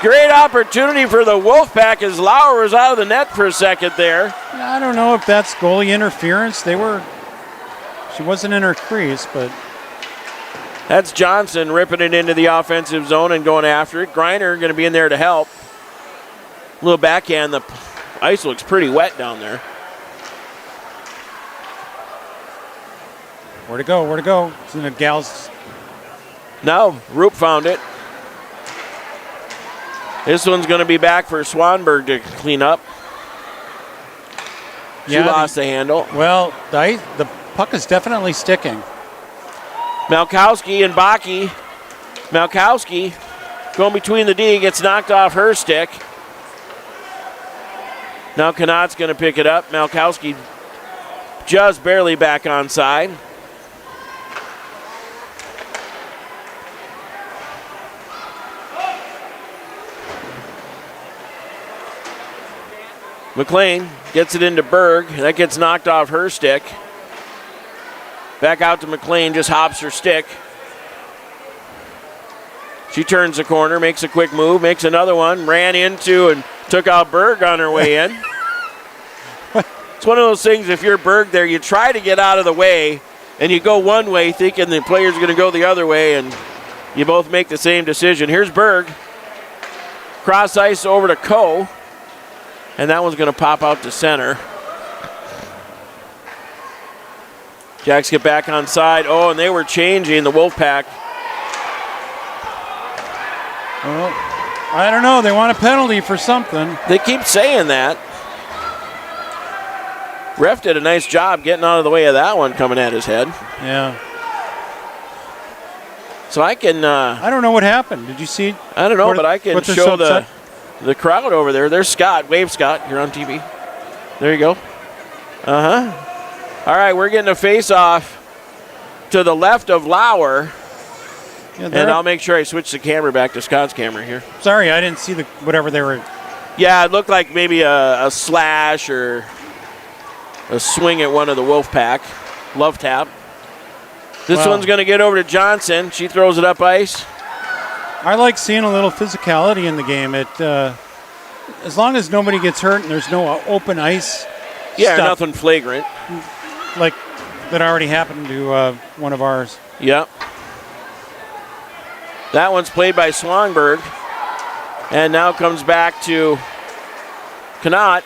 Great opportunity for the Wolfpack as Lauer was out of the net for a second there. I don't know if that's goalie interference. She wasn't in her crease, but... That's Johnson ripping it into the offensive zone and going after it. Griner going to be in there to help. A little backhand. The ice looks pretty wet down there. Where to go? It's in the gals. No, Roop found it. This one's going to be back for Swanberg to clean up. She lost the handle. Well, the puck is definitely sticking. Malkowski and Baki. Malkowski going between the D, gets knocked off her stick. Now Connaught's going to pick it up. Malkowski just barely back on side. McLean gets it into Berg. That gets knocked off her stick. Back out to McLean, just hops her stick. She turns the corner, makes a quick move, makes another one, ran into and took out Berg on her way in. It's one of those things, if you're Berg there, you try to get out of the way, and you go one way thinking the player's going to go the other way, and you both make the same decision. Here's Berg. Cross ice over to Coe. And that one's going to pop out to center. Jacks get back on side. Oh, and they were changing the Wolfpack. Well, I don't know. They want a penalty for something. They keep saying that. Ref did a nice job getting out of the way of that one coming at his head. Yeah. So I can... I don't know what happened. Did you see? I don't know, but I can show the crowd over there. There's Scott. Wave, Scott. You're on TV. There you go. Uh-huh. All right, we're getting a face-off to the left of Lauer. Yeah, and I'll make sure I switch the camera back to Scott's camera here. Sorry, I didn't see whatever they were. Yeah, it looked like maybe a slash or a swing at one of the Wolfpack. Love tap. This Wow. one's going to get over to Johnson. She throws it up ice. I like seeing a little physicality in the game. As long as nobody gets hurt and there's no open ice Yeah, stuff nothing flagrant. like that already happened to one of ours. Yep. That one's played by Swanberg. And now comes back to Knott.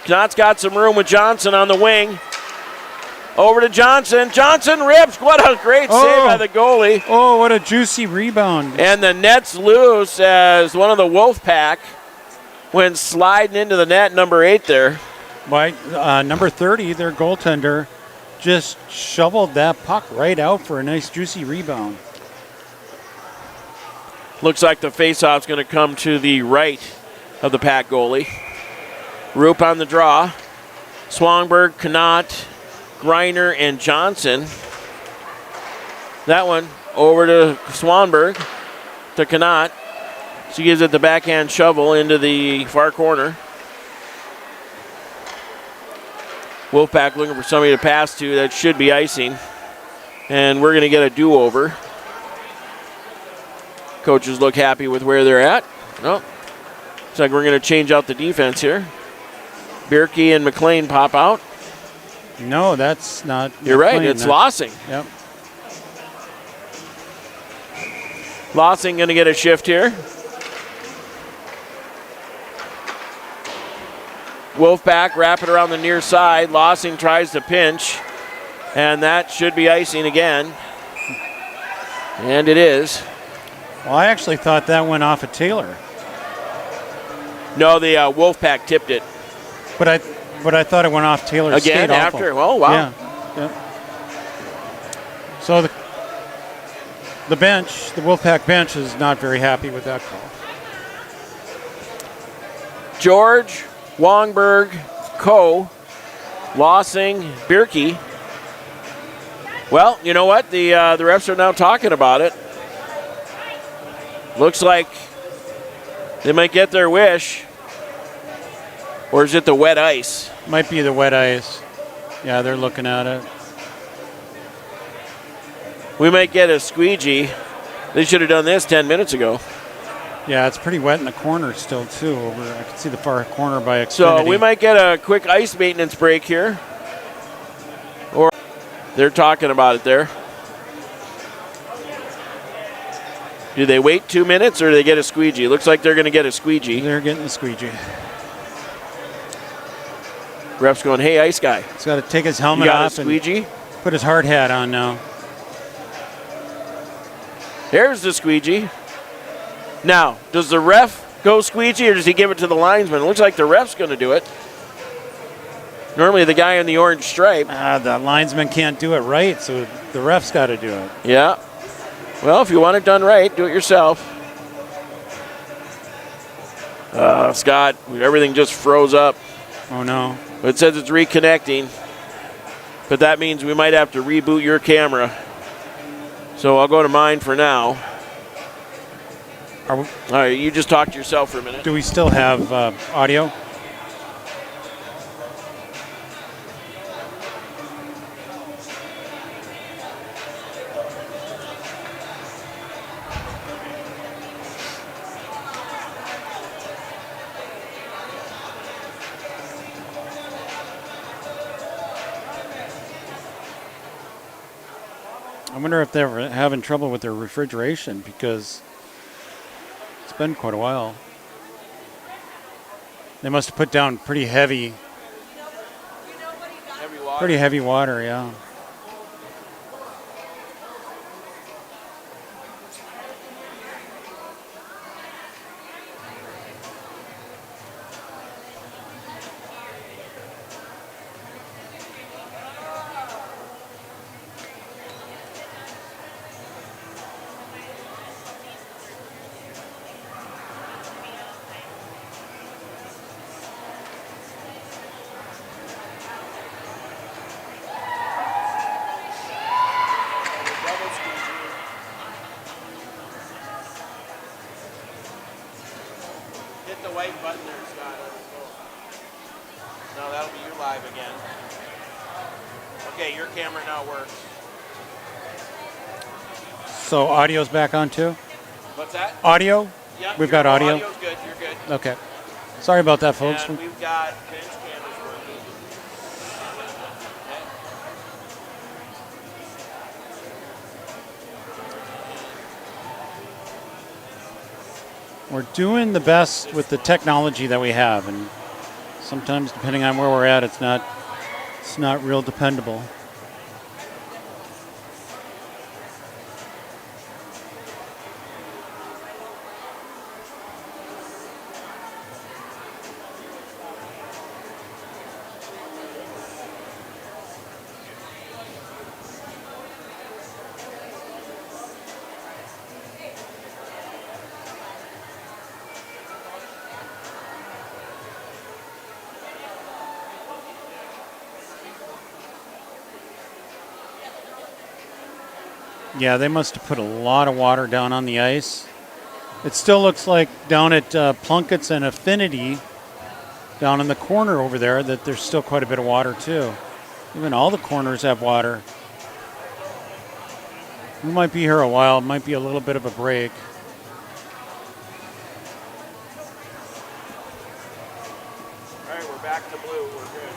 Knott's got some room with Johnson on the wing. Over to Johnson. Johnson rips. What a great save by the goalie. Oh, what a juicy rebound. And the net's loose as one of the Wolfpack went sliding into the net, number 8 there. By number 30, their goaltender, just shoveled that puck right out for a nice juicy rebound. Looks like the faceoff's going to come to the right of the Pack goalie. Roop on the draw. Swanberg, Knott, Greiner, and Johnson. That one over to Swanberg, to Knott. She gives it the backhand shovel into the far corner. Wolfpack looking for somebody to pass to. That should be icing. And we're going to get a do-over. Coaches look happy with where they're at. No. Looks like we're going to change out the defense here. Bierke and McLean pop out. No, that's not. You're right, McLean. it's Lossing. Yep. Lossing going to get a shift here. Wolfpack wrap it around the near side. Lossing tries to pinch, and that should be icing again. And it is. Well, I actually thought that went off of Taylor. No, the Wolfpack tipped it. But I thought it went off Taylor's Again skate after? awful. Oh, wow. Yeah. So the bench, the Wolfpack bench, is not very happy with that call. George, Wongberg, Coe, Lossing, Bierke. Well, you know what? The refs are now talking about it. Looks like they might get their wish. Or is it the wet ice? Might be the wet ice. Yeah, they're looking at it. We might get a squeegee. They should have done this 10 minutes ago. Yeah, it's pretty wet in the corner still, too. I can see the far corner by Xfinity. So we might get a quick ice maintenance break here. Or they're talking about it there. Do they wait 2 minutes or do they get a squeegee? Looks like they're going to get a squeegee. They're getting the squeegee. Ref's going, hey, ice guy. He's got to take his You helmet got a off and squeegee? put his hard hat on now. There's the squeegee. Now, does the ref go squeegee or does he give it to the linesman? It looks like the ref's going to do it. Normally the guy in the orange stripe. The linesman can't do it right, so the ref's got to do it. Yeah. Well, if you want it done right, do it yourself. Scott, everything just froze up. Oh, no. It says it's reconnecting, but that means we might have to reboot your camera. So I'll go to mine for now. All right, you just talk to yourself for a minute. Do we still have audio? I wonder if they're having trouble with their refrigeration because it's been quite a while. They must have put down pretty heavy water, yeah. Hit the white button there, Scott. No, that'll be you live again. Okay, your camera now works. So audio's back on too? What's that? Audio? Yeah, We've got audio? Audio's good. You're good. Okay. Sorry about that, folks. And we've got bench cameras working. We're doing the best with the technology that we have, and sometimes depending on where we're at, it's not real dependable. Yeah, they must have put a lot of water down on the ice. It still looks like down at Plunkett's and Affinity, down in the corner over there, that there's still quite a bit of water too. Even all the corners have water. We might be here a while. It might be a little bit of a break. All right, we're back to blue. We're good.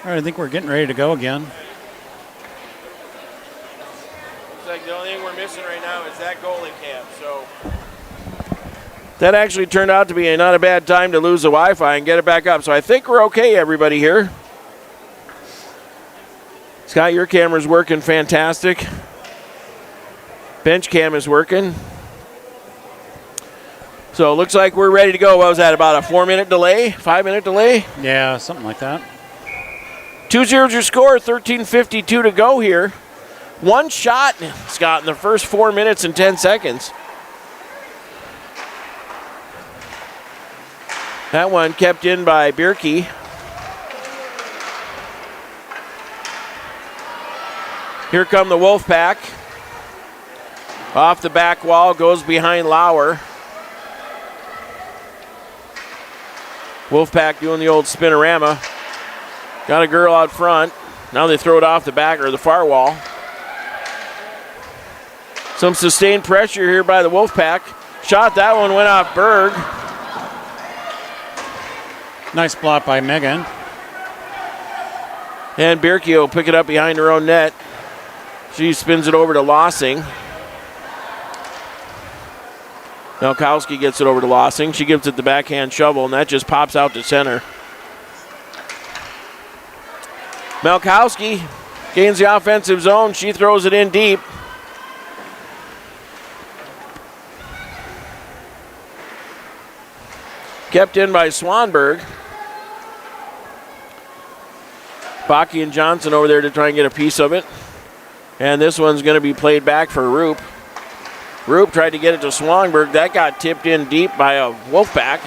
All right, I think we're getting ready to go again. Looks like the only thing we're missing right now is that goalie cam. So that actually turned out to be not a bad time to lose the Wi-Fi and get it back up. So I think we're okay, everybody here. Scott, your camera's working fantastic. Bench cam is working. So it looks like we're ready to go. What was that, about a 4-minute delay, 5-minute delay? Yeah, something like that. 2-0 your score, 13:52 to go here. One shot, Scott, in the first 4 minutes and 10 seconds. That one kept in by Bierke. Here come the Wolfpack. Off the back wall, goes behind Lauer. Wolfpack doing the old spinorama. Got a girl out front. Now they throw it off the back or the far wall. Some sustained pressure here by the Wolfpack. Shot, that one went off Berg. Nice block by Megan. And Bierke will pick it up behind her own net. She spins it over to Lossing. Malkowski gets it over to Lossing. She gives it the backhand shovel, and that just pops out to center. Malkowski gains the offensive zone. She throws it in deep. Kept in by Swanberg. Baki and Johnson over there to try and get a piece of it. And this one's going to be played back for Roop. Roop tried to get it to Swanberg. That got tipped in deep by a Wolfpack.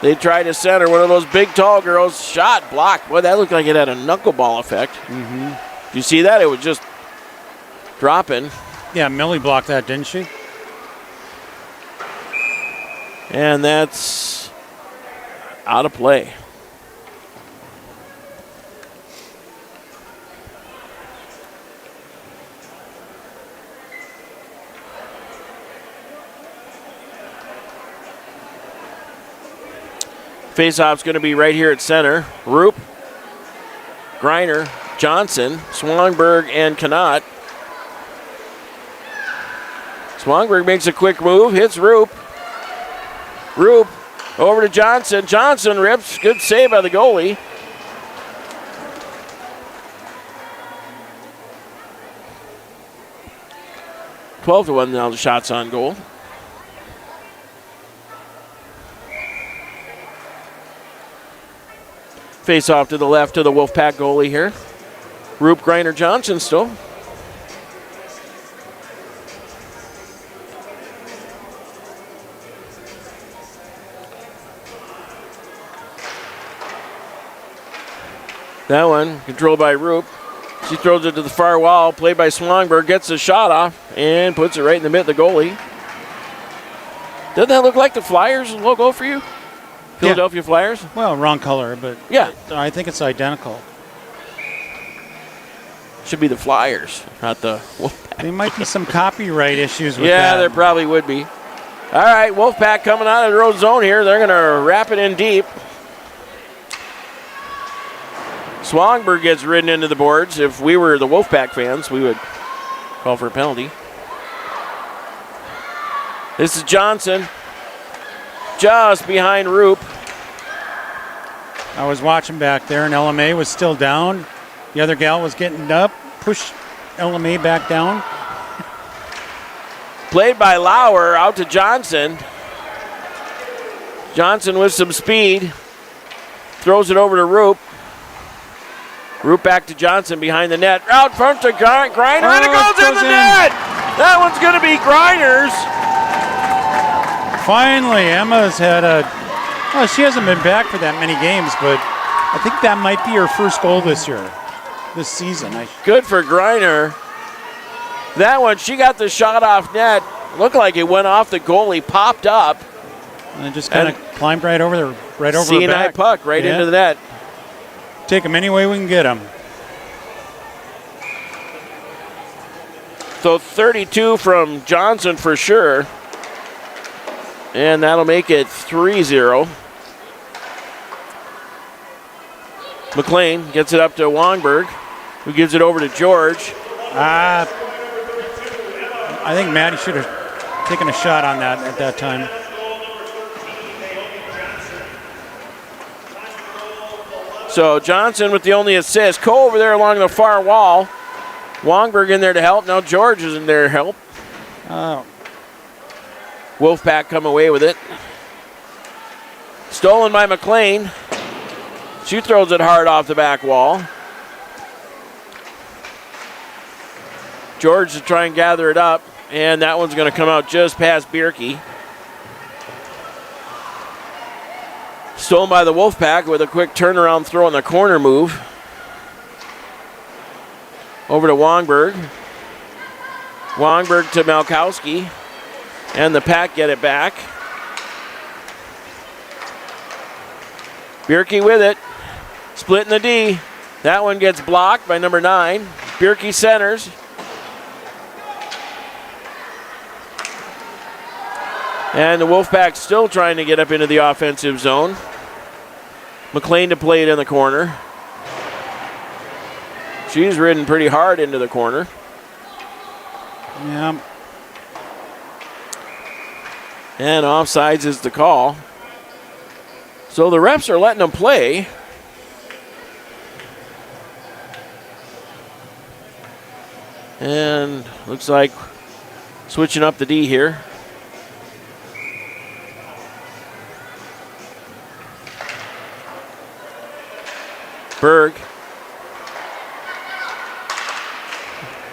They tried to center. One of those big, tall girls. Shot, blocked. Boy, that looked like it had a knuckleball effect. Mm-hmm. Did you see that? It was just dropping. Yeah, Millie blocked that, didn't she? And that's out of play. Face-off's going to be right here at center. Roop, Griner, Johnson, Swangberg, and Knott. Swangberg makes a quick move, hits Roop. Roop over to Johnson. Johnson rips. Good save by the goalie. Twelve to 1 now, the shots on goal. Face off to the left to the Wolfpack goalie here. Roop, Griner, Johnson still. That one controlled by Roop. She throws it to the far wall, played by Swangberg, gets the shot off and puts it right in the mitt of the goalie. Doesn't that look like the Flyers logo for you? Philadelphia Flyers? Well, wrong color, but yeah, I think it's identical. Should be the Flyers, not the Wolfpack. There might be some copyright issues with that. Yeah, there probably would be. All right, Wolfpack coming out of the road zone here. They're going to wrap it in deep. Swangberg gets ridden into the boards. If we were the Wolfpack fans, we would call for a penalty. This is Johnson. Just behind Roop. I was watching back there, and LMA was still down. The other gal was getting up, pushed LMA back down. Played by Lauer out to Johnson. Johnson with some speed. Throws it over to Roop. Roop back to Johnson behind the net. Out front to Griner, and it goes in the net! That one's going to be Griner's. Finally, Emma's had she hasn't been back for that many games, but I think that might be her first goal this season. Good for Griner. That one, she got the shot off net. Looked like it went off the goalie, popped up. And it just kind of climbed right over her back. puck right into the net. Take them any way we can get them. So 32 from Johnson for sure. And that'll make it 3-0. McLean gets it up to Wongberg, who gives it over to George. I think Maddie should have taken a shot on that at that time. So Johnson with the only assist. Cole over there along the far wall. Wongberg in there to help. Now George is in there to help. Wolfpack come away with it. Stolen by McLean. She throws it hard off the back wall. George to try and gather it up, and that one's going to come out just past Bierke. Stolen by the Wolfpack with a quick turnaround throw on the corner move. Over to Wongberg. Wongberg to Malkowski. And the Pack get it back. Bierke with it. Splitting the D. That one gets blocked by number 9. Bierke centers. And the Wolfpack still trying to get up into the offensive zone. McLean to play it in the corner. She's ridden pretty hard into the corner. Yeah. And offsides is the call. So the refs are letting them play. And looks like switching up the D here. Berg.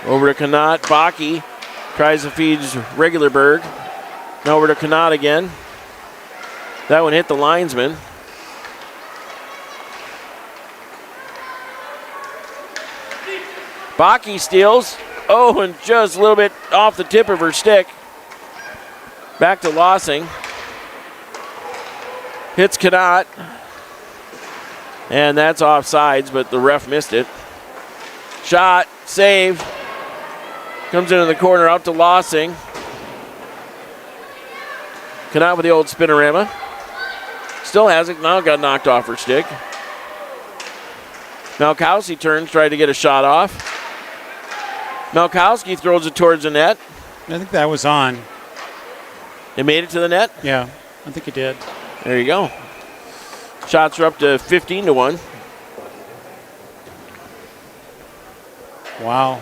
Over to Knott. Baki tries to feed regular Berg. Now over to Knott again. That one hit the linesman. Baki steals. Oh, and just a little bit off the tip of her stick. Back to Lossing. Hits Knott. And that's offsides, but the ref missed it. Shot, save. Comes into the corner, out to Lossing. Knott with the old spinorama. Still has it. Now got knocked off her stick. Malkowski turns, tried to get a shot off. Malkowski throws it towards the net. I think that was on. It made it to the net? Yeah, I think it did. There you go. Shots are up to 15-1. Wow.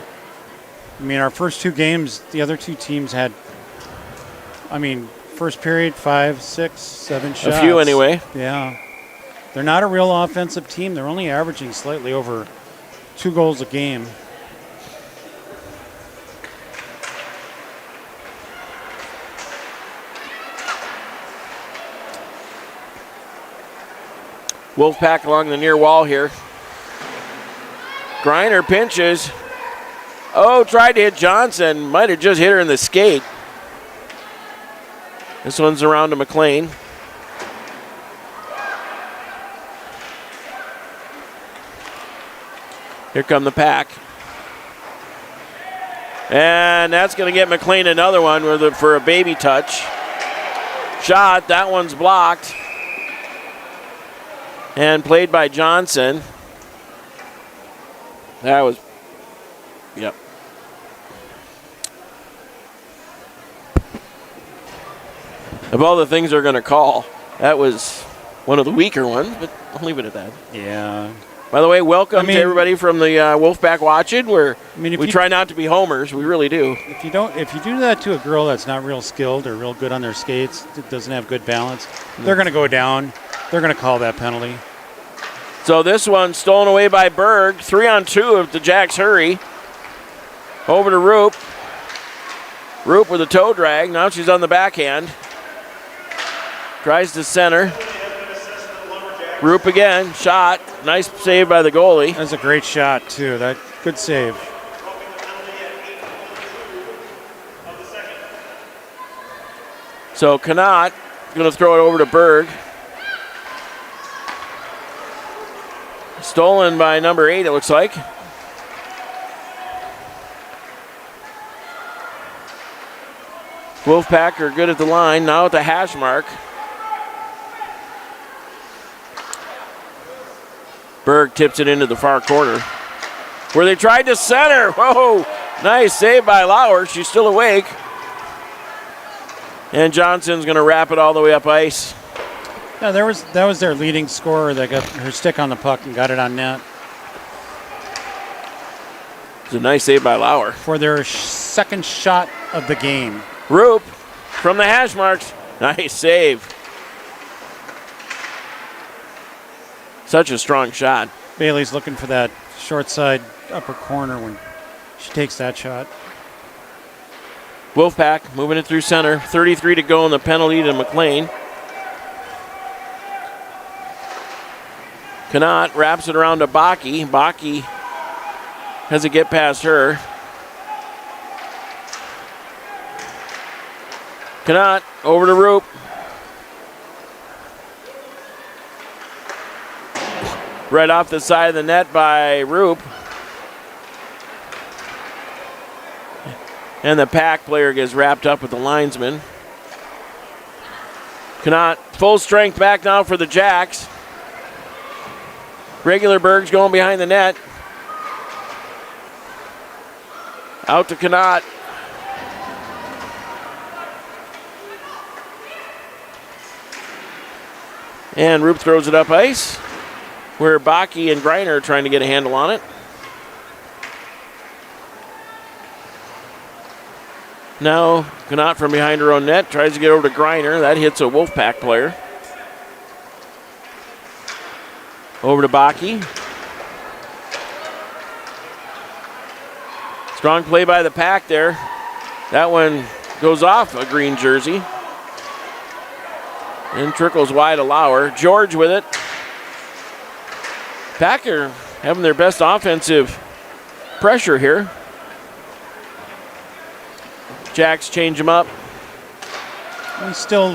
I mean, our first two games, the other two teams had, first period, 5, 6, 7 shots. A few anyway. Yeah. They're not a real offensive team. They're only averaging slightly over 2 goals a game. Wolfpack along the near wall here. Griner pinches. Oh, tried to hit Johnson. Might have just hit her in the skate. This one's around to McLean. Here come the Pack. And that's going to get McLean another one for a baby touch. Shot, that one's blocked. And played by Johnson. That was, yep. Of all the things they're going to call, that was one of the weaker ones, but I'll leave it at that. Yeah. By the way, welcome to everybody from the Wolfpack watching. We try not to be homers. We really do. If you do that to a girl that's not real skilled or real good on their skates, that doesn't have good balance, they're going to go down. They're going to call that penalty. So this one stolen away by Berg. 3-on-2 if the Jacks hurry. Over to Roop. Roop with a toe drag. Now she's on the backhand. Tries to center. Roop again. Shot. Nice save by the goalie. That's a great shot, too. That good save. So Connaught going to throw it over to Berg. Stolen by number 8, it looks like. Wolfpack are good at the line. Now at the hash mark. Berg tips it into the far corner, where they tried to center. Whoa, nice save by Lauer. She's still awake. And Johnson's going to wrap it all the way up ice. Yeah, that was their leading scorer that got her stick on the puck and got it on net. It's a nice save by Lauer. For their second shot of the game. Roop from the hash marks. Nice save. Such a strong shot. Bailey's looking for that short side upper corner when she takes that shot. Wolfpack moving it through center. 33 to go in the penalty to McLean. Connaught wraps it around to Baki. Baki has to get past her. Connaught over to Roop. Right off the side of the net by Roop. And the Pack player gets wrapped up with the linesman. Connaught full strength back now for the Jacks. Regular Berg's going behind the net. Out to Connaught. And Roop throws it up ice, where Baki and Griner are trying to get a handle on it. Now, Connaught from behind her own net tries to get over to Griner. That hits a Wolfpack player. Over to Baki. Strong play by the Pack there. That one goes off a green jersey. And trickles wide to Lauer. George with it. Packer having their best offensive pressure here. Jacks change them up. We still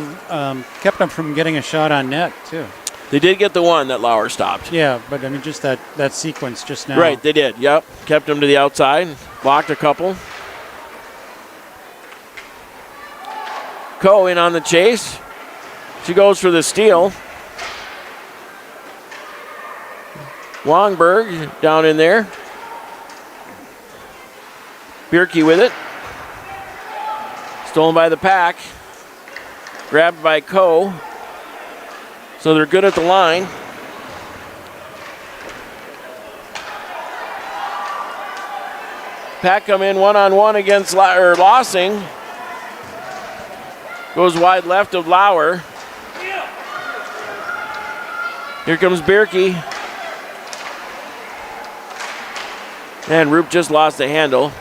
kept them from getting a shot on net, too. They did get the one that Lauer stopped. Yeah, but I mean, just that sequence just now. Right, they did. Yep. Kept them to the outside. Blocked a couple. Coe in on the chase. She goes for the steal. Wongberg down in there. Bierke with it. Stolen by the Pack. Grabbed by Coe. So they're good at the line. Pack come in one-on-one against Lossing. Goes wide left of Lauer. Here comes Bierke. And Roop just lost the handle.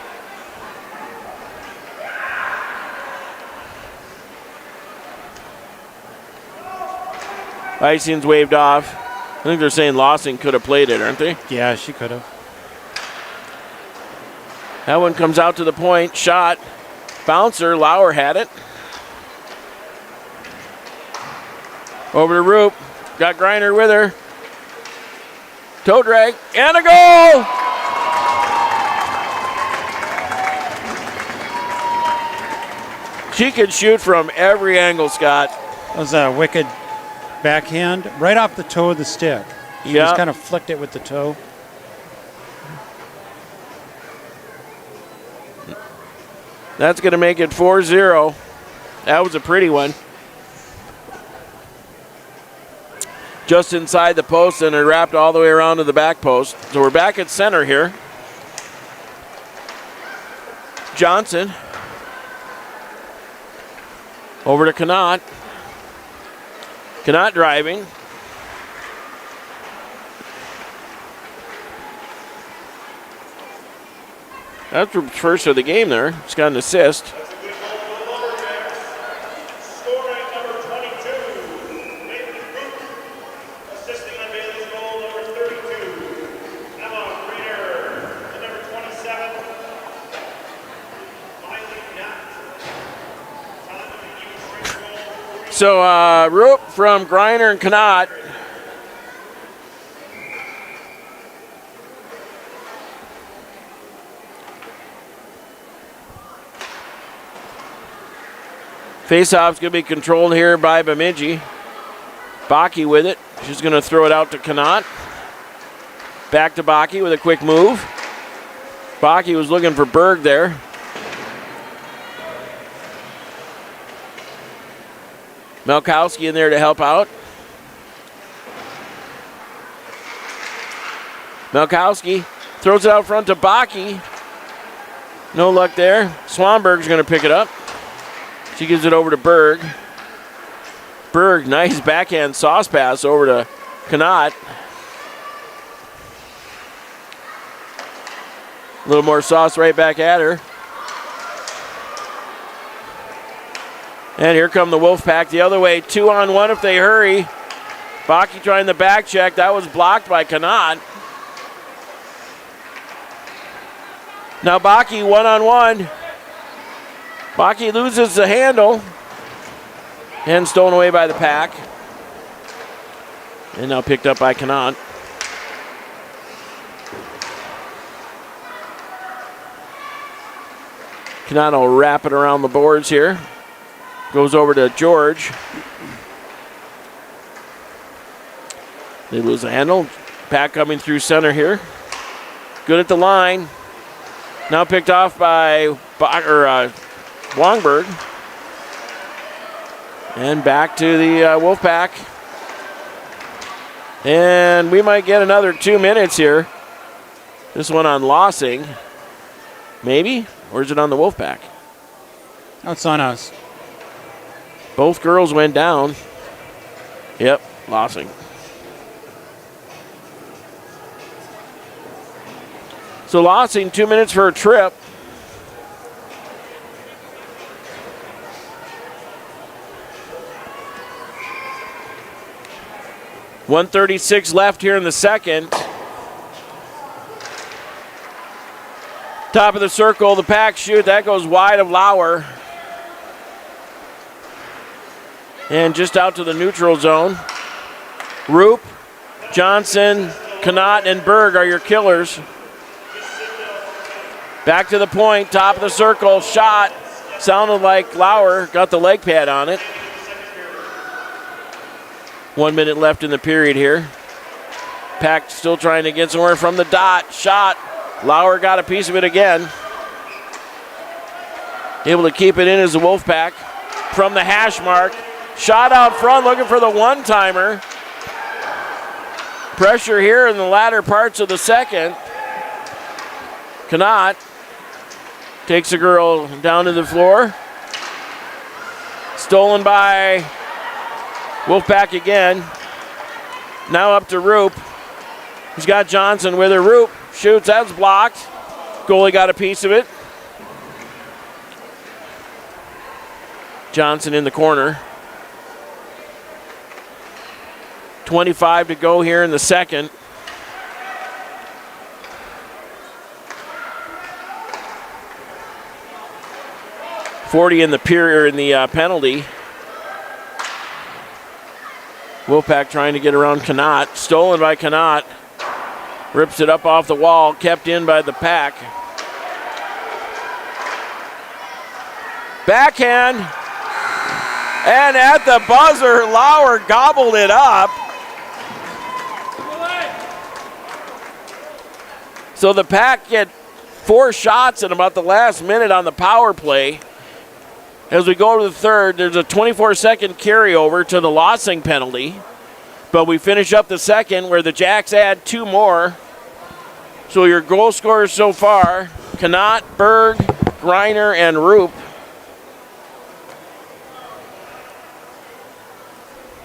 Icing's waved off. I think they're saying Lossing could have played it, aren't they? Yeah, she could have. That one comes out to the point. Shot. Bouncer. Lauer had it. Over to Roop. Got Griner with her. Toe drag. And a goal! She can shoot from every angle, Scott. That was a wicked backhand right off the toe of the stick. She just kind of flicked it with the toe. That's going to make it 4-0. That was a pretty one. Just inside the post, and it wrapped all the way around to the back post. So we're back at center here. Johnson. Over to Connaught. Connaught driving. That's the first of the game there. He's got an assist. That's a good goal for the Lumberjacks. Scoring number 22, Nathan Root. Assisting on Bailey's goal, number 32, Emma Greener. And number 27, Miley Knott. Time of the even goal. So Roop from Griner and Connaught. Faceoff's going to be controlled here by Bemidji. Baki with it. She's going to throw it out to Connaught. Back to Baki with a quick move. Baki was looking for Berg there. Melkowski in there to help out. Melkowski throws it out front to Baki. No luck there. Swanberg's going to pick it up. She gives it over to Berg. Berg, nice backhand sauce pass over to Connaught. A little more sauce right back at her. And here come the Wolfpack the other way. 2-on-1 if they hurry. Baki trying the back check. That was blocked by Connaught. Now Baki 1-on-1. Baki loses the handle. And stolen away by the Pack. And now picked up by Connaught. Connaught will wrap it around the boards here. Goes over to George. They lose the handle. Pack coming through center here. Good at the line. Now picked off by Wongberg. And back to the Wolfpack. And we might get another 2 minutes here. This one on Lossing. Maybe? Or is it on the Wolfpack? No, it's on us. Both girls went down. Yep, Lossing. So Lossing, 2 minutes for a trip. .136 left here in the second. Top of the circle, the Pack shoot. That goes wide of Lauer. And just out to the neutral zone. Roop, Johnson, Connaught, and Berg are your killers. Back to the point, top of the circle, shot. Sounded like Lauer got the leg pad on it. 1 minute left in the period here. Pack still trying to get somewhere from the dot. Shot. Lauer got a piece of it again. Able to keep it in as the Wolfpack from the hash mark. Shot out front, looking for the one-timer. Pressure here in the latter parts of the second. Cannot. Takes the girl down to the floor. Stolen by Wolfpack again. Now up to Roop. He's got Johnson with her. Roop shoots, that's blocked. Goalie got a piece of it. Johnson in the corner. 25 to go here in the second. .40 in the period in the penalty. Wolfpack trying to get around Connaught. Stolen by Connaught. Rips it up off the wall. Kept in by the Pack. Backhand. And at the buzzer, Lauer gobbled it up. So the Pack get 4 shots in about the last minute on the power play. As we go to the third, there's a 24-second carryover to the Lossing penalty. But we finish up the second where the Jacks add 2 more. So your goal scorers so far, Connaught, Berg, Greiner, and Roop.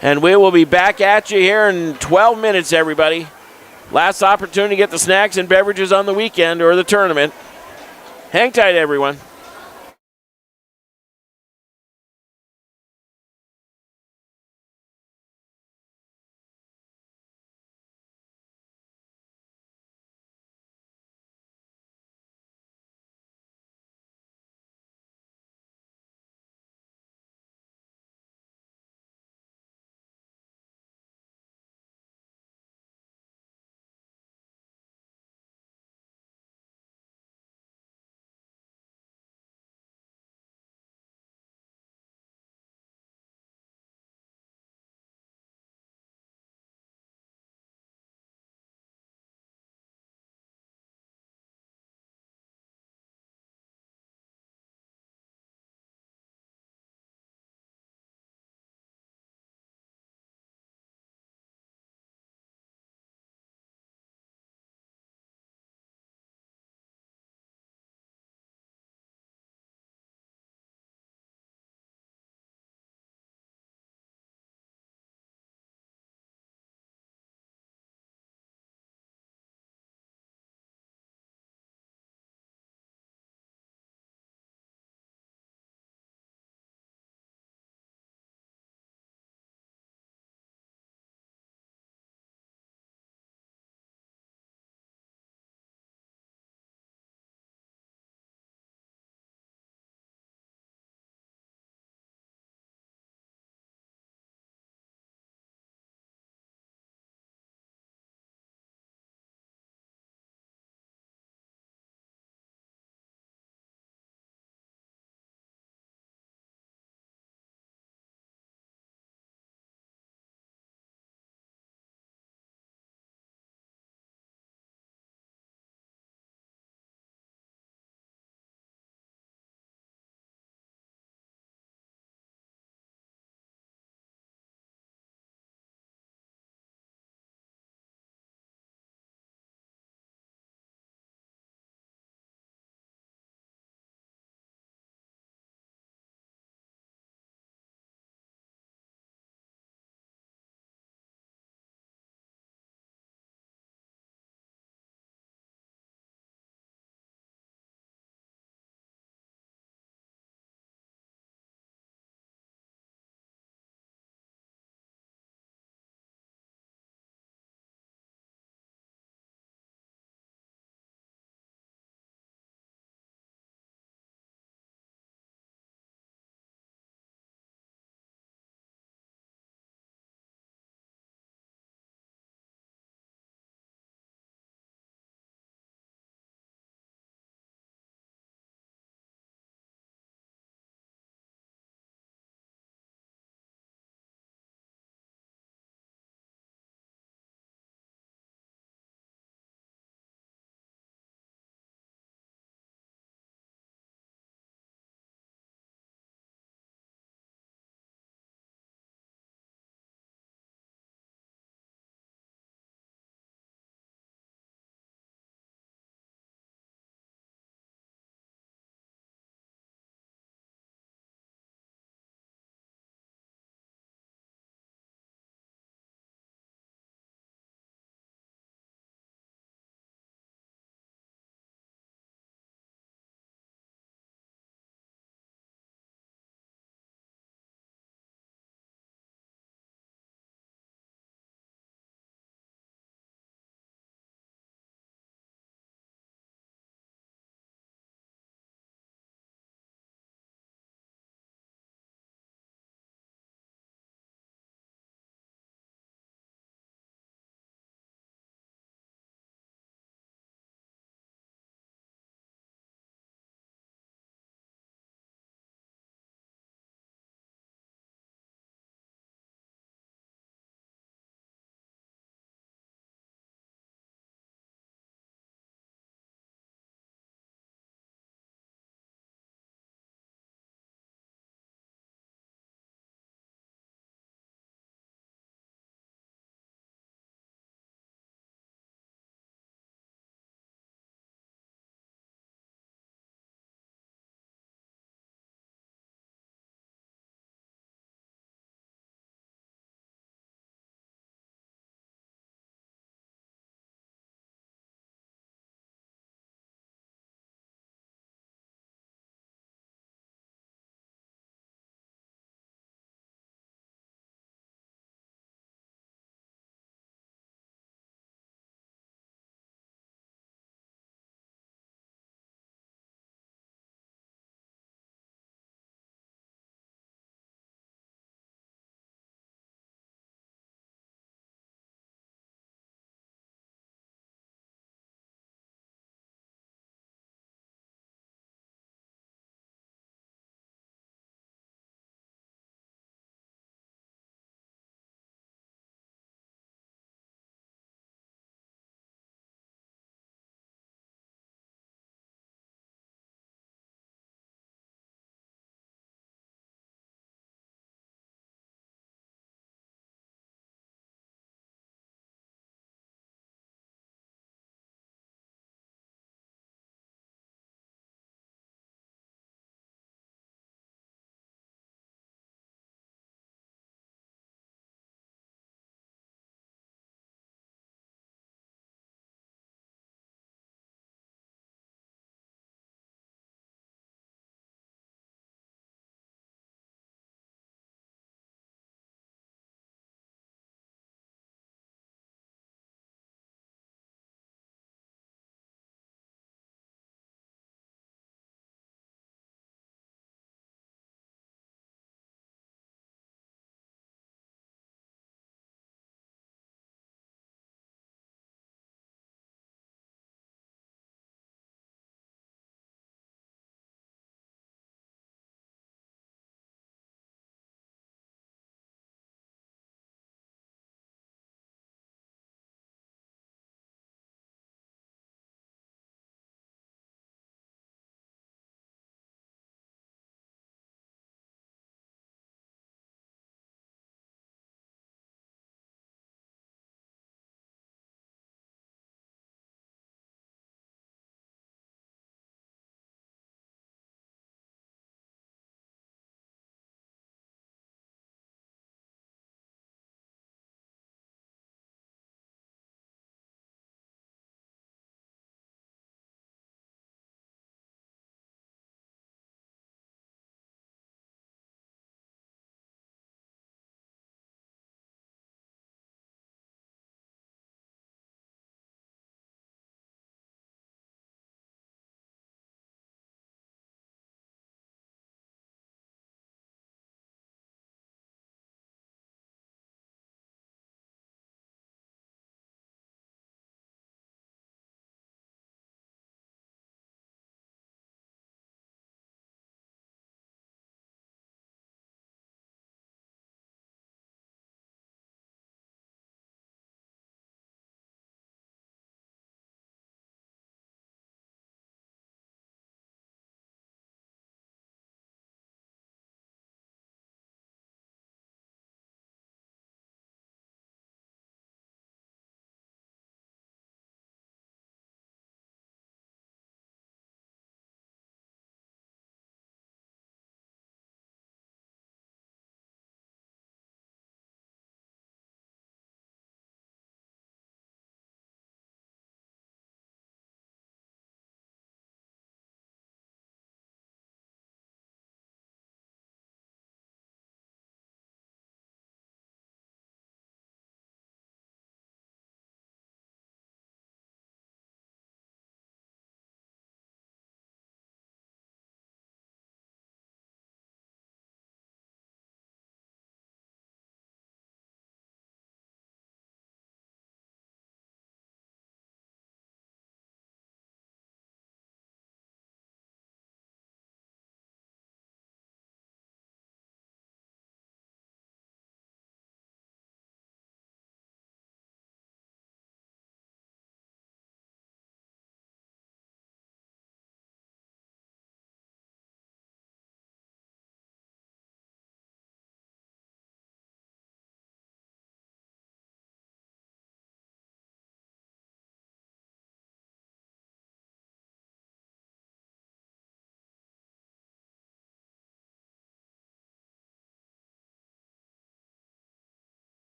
And we will be back at you here in 12 minutes, everybody. Last opportunity to get the snacks and beverages on the weekend or the tournament. Hang tight, everyone.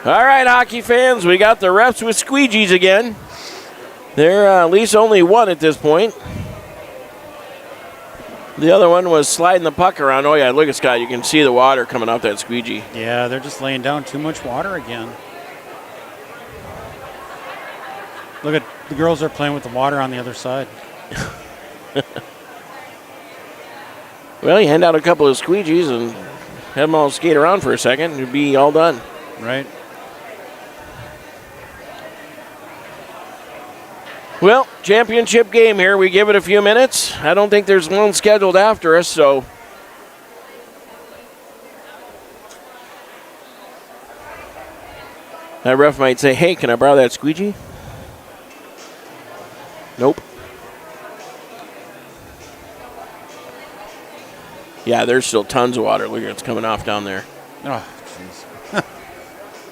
All right, hockey fans, we got the refs with squeegees again. They're at least only one at this point. The other one was sliding the puck around. Oh, yeah, look at Scott. You can see the water coming out that squeegee. Yeah, they're just laying down too much water again. Look at the girls are playing with the water on the other side. Well, you hand out a couple of squeegees and have them all skate around for a second, and you'd be all done. Right. Well, championship game here. We give it a few minutes. I don't think there's one scheduled after us, so. That ref might say, hey, can I borrow that squeegee? Nope. Yeah, there's still tons of water. Look at it's coming off down there. Oh, jeez.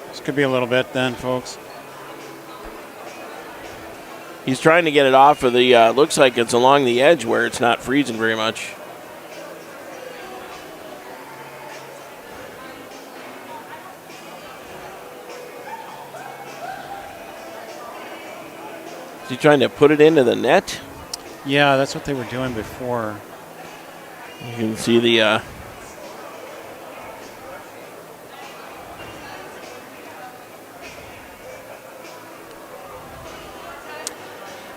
This could be a little bit then, folks. He's trying to get it off of the, looks like it's along the edge where it's not freezing very much. Is he trying to put it into the net? Yeah, that's what they were doing before. You can see the,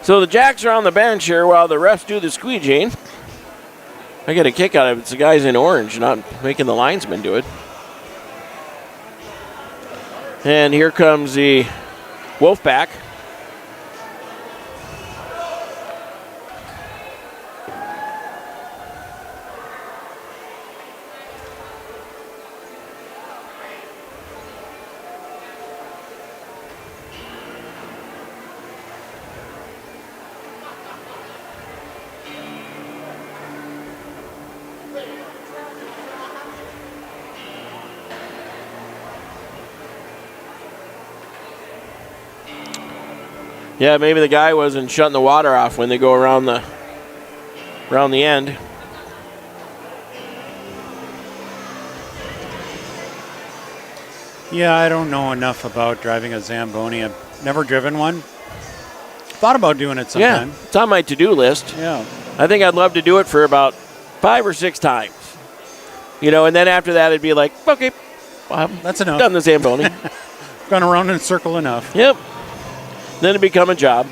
So the Jacks are on the bench here while the refs do the squeegeeing. I get a kick out of it. It's the guys in orange, not making the linesmen do it. And here comes the Wolfpack. Yeah, maybe the guy wasn't shutting the water off when they go around the end. Yeah, I don't know enough about driving a Zamboni. I've never driven one. Thought about doing it sometime. Yeah, it's on my to-do list. Yeah. I think I'd love to do it for about 5 or 6 times. You know, and then after that it'd be like, okay, That's enough. done the Zamboni. Gone around in a circle enough. Yep. Then it become a job.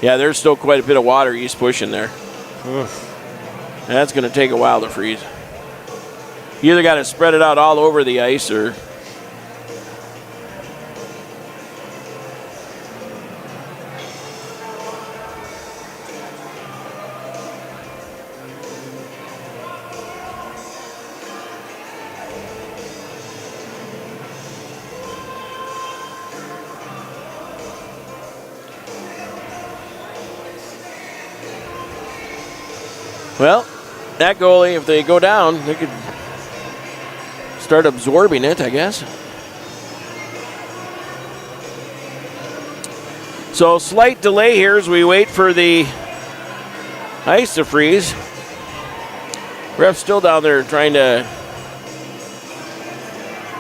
Yeah, there's still quite a bit of water he's pushing there. Oof. And that's going to take a while to freeze. You either got to spread it out all over the ice or... Well, that goalie, if they go down, they could start absorbing it, I guess. So slight delay here as we wait for the ice to freeze. Ref's still down there trying to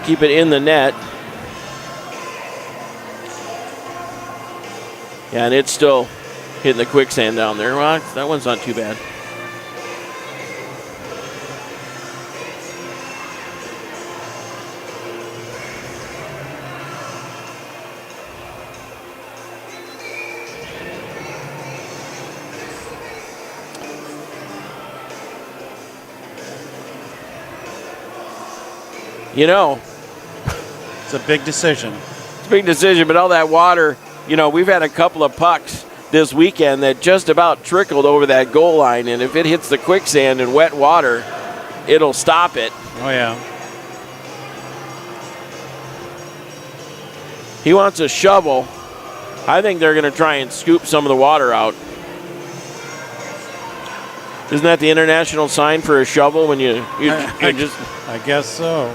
keep it in the net. Yeah, and it's still hitting the quicksand down there. Well, that one's not too bad. You know, It's a big decision. it's a big decision, but all that water, you know, we've had a couple of pucks this weekend that just about trickled over that goal line, and if it hits the quicksand and wet water, it'll stop it. Oh, yeah. He wants a shovel. I think they're going to try and scoop some of the water out. Isn't that the international sign for a shovel when you just... I guess so.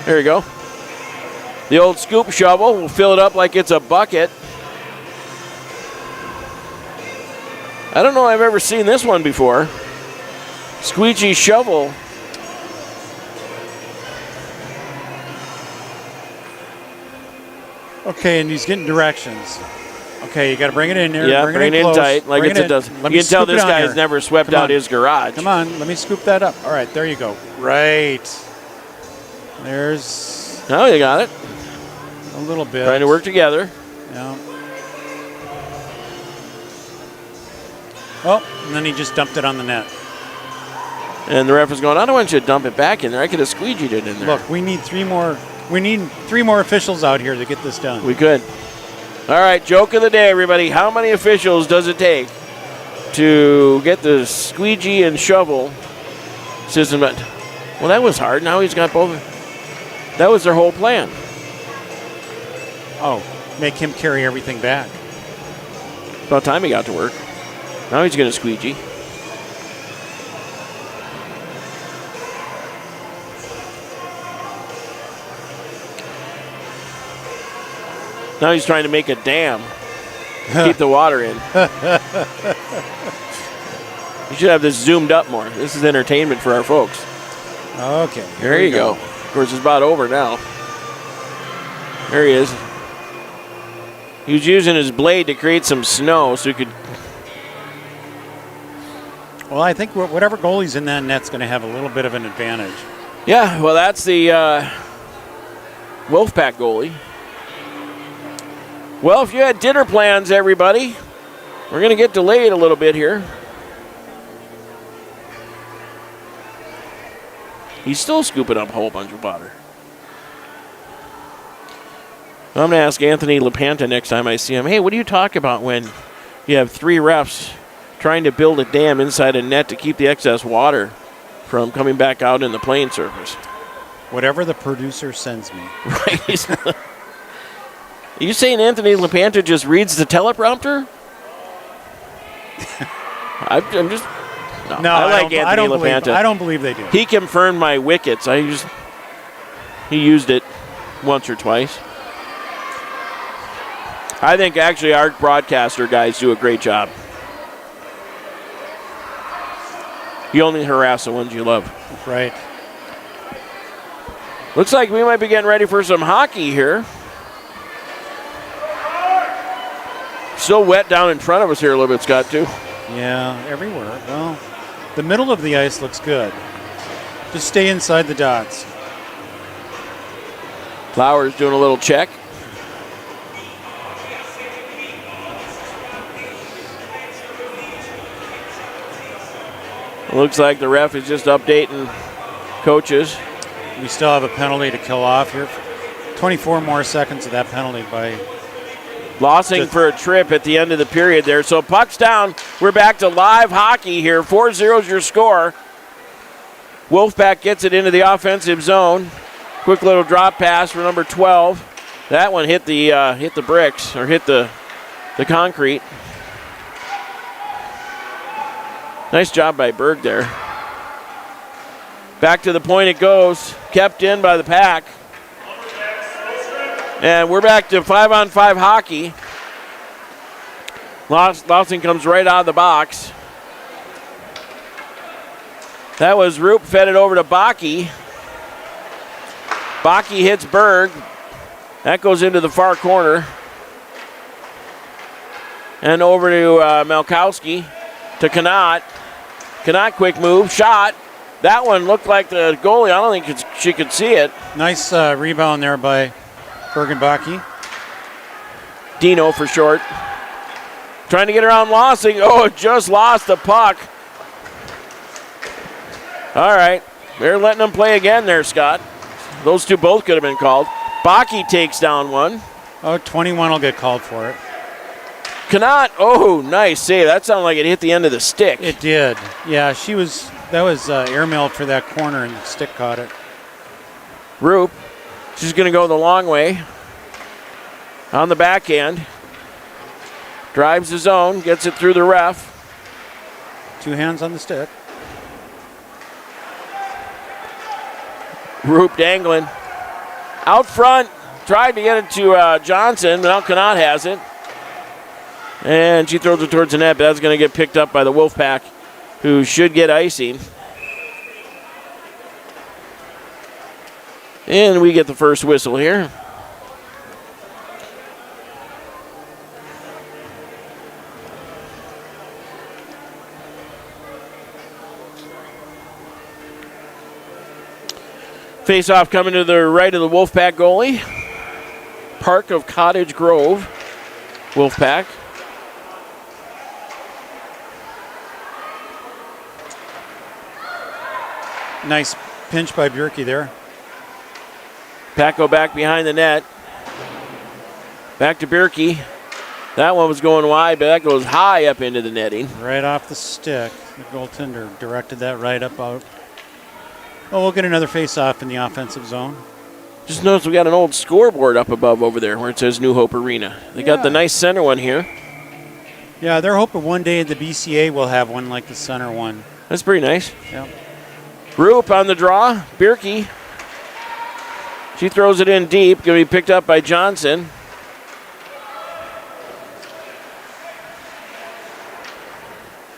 There you go. The old scoop shovel. We'll fill it up like it's a bucket. I don't know I've ever seen this one before. Squeegee shovel. Okay, and he's getting directions. Okay, you got to bring it in there. Yeah, bring it in close. tight, like Bring it's it a does. in. You Let me can tell scoop it this on guy here. has never swept Come out on. his garage. Come on, let me scoop that up. All right, there you go. Right. There's No, you got it. a little bit. Trying to work together. Yeah. Oh, and then he just dumped it on the net. And the ref is going, I don't want you to dump it back in there. I could have squeegeed it in there. Look, we need three more. We need 3 more officials out here to get this done. We could. All right, joke of the day, everybody. How many officials does it take to get the squeegee and shovel system? Well, that was hard. Now he's got both. That was their whole plan. Oh, make him carry everything back. About time he got to work. Now he's going to squeegee. Now he's trying to make a dam. Keep the water in. You should have this zoomed up more. This is entertainment for our folks. Okay. There you go. Of course, it's about over now. There he is. He was using his blade to create some snow so he could. Well, I think whatever goalie's in that net's going to have a little bit of an advantage. Yeah, well, that's the Wolfpack goalie. Well, if you had dinner plans, everybody, we're going to get delayed a little bit here. He's still scooping up a whole bunch of water. I'm going to ask Anthony LaPanta next time I see him, hey, what do you talk about when you have 3 refs trying to build a dam inside a net to keep the excess water from coming back out in the playing surface? Whatever the producer sends me. Right. Are you saying Anthony LaPanta just reads the teleprompter? I'm just... No, I like Anthony I don't LaPanta. I don't believe they do. He confirmed my wickets. He used it once or twice. I think actually our broadcaster guys do a great job. You only harass the ones you love. Right. Looks like we might be getting ready for some hockey here. Still wet down in front of us here a little bit, Scott, too. Yeah, everywhere. Well, the middle of the ice looks good. Just stay inside the dots. Flowers doing a little check. Looks like the ref is just updating coaches. We still have a penalty to kill off here. 24 more seconds of that penalty by... Lossing for a trip at the end of the period there. So puck's down. We're back to live hockey here. 4-0 is your score. Wolfpack gets it into the offensive zone. Quick little drop pass for number 12. That one hit the bricks, or hit the concrete. Nice job by Berg there. Back to the point it goes. Kept in by the Pack. And we're back to 5-on-5 hockey. Lawson comes right out of the box. That was Roop, fed it over to Baki. Baki hits Berg. That goes into the far corner. And over to Malkowski, to Kanat. Kanat, quick move, shot. That one looked like the goalie. I don't think she could see it. Nice rebound there by Bergenbaki. Dino for short. Trying to get around Lossing. Oh, just lost the puck. All right. They're letting them play again there, Scott. Those two both could have been called. Baki takes down one. Oh, 21 will get called for it. Kanat. Oh, nice save. That sounded like it hit the end of the stick. It did. Yeah, that was airmailed for that corner and the stick caught it. Roop. She's going to go the long way. On the backhand. Drives the zone. Gets it through the ref. 2 hands on the stick. Roop dangling. Out front. Tried to get it to Johnson. Now Kanat has it. And she throws it towards the net, but that's going to get picked up by the Wolfpack, who should get icing. And we get the first whistle here. Face-off coming to the right of the Wolfpack goalie. Park of Cottage Grove, Wolfpack. Nice pinch by Bjerke there. Pack go back behind the net. Back to Bjerke. That one was going wide, but that goes high up into the netting. Right off the stick. The goaltender directed that right up out. Oh, we'll get another face-off in the offensive zone. Just notice we got an old scoreboard up above over there where it says New Hope Arena. They got the nice center one here. Yeah, they're hoping one day the BCA will have one like the center one. That's pretty nice. Yep. Roop on the draw. Bjerke. She throws it in deep. Going to be picked up by Johnson.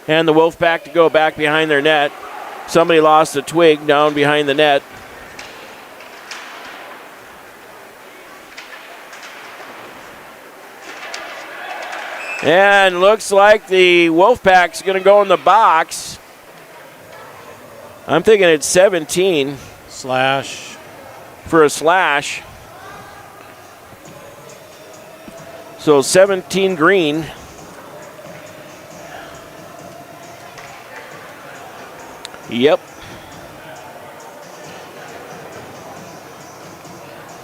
And the Wolfpack to go back behind their net. Somebody lost a twig down behind the net. And looks like the Wolfpack's going to go in the box. I'm thinking it's 17. Slash. For a slash. So 17 green. Yep.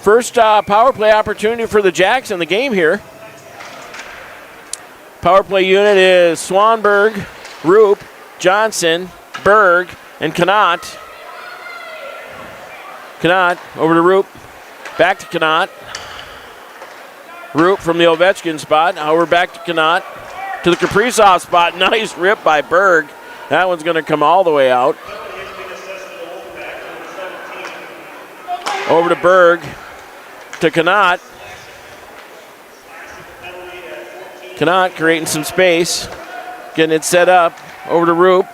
First power play opportunity for the Jacks in the game here. Power play unit is Swanberg, Roop, Johnson, Berg, and Connaught. Connaught over to Roop. Back to Connaught. Roop from the Ovechkin spot. Now we're back to Connaught. To the Kaprizov spot. Nice rip by Berg. That one's going to come all the way out. Over to Berg. To Connaught. Connaught creating some space. Getting it set up. Over to Roop.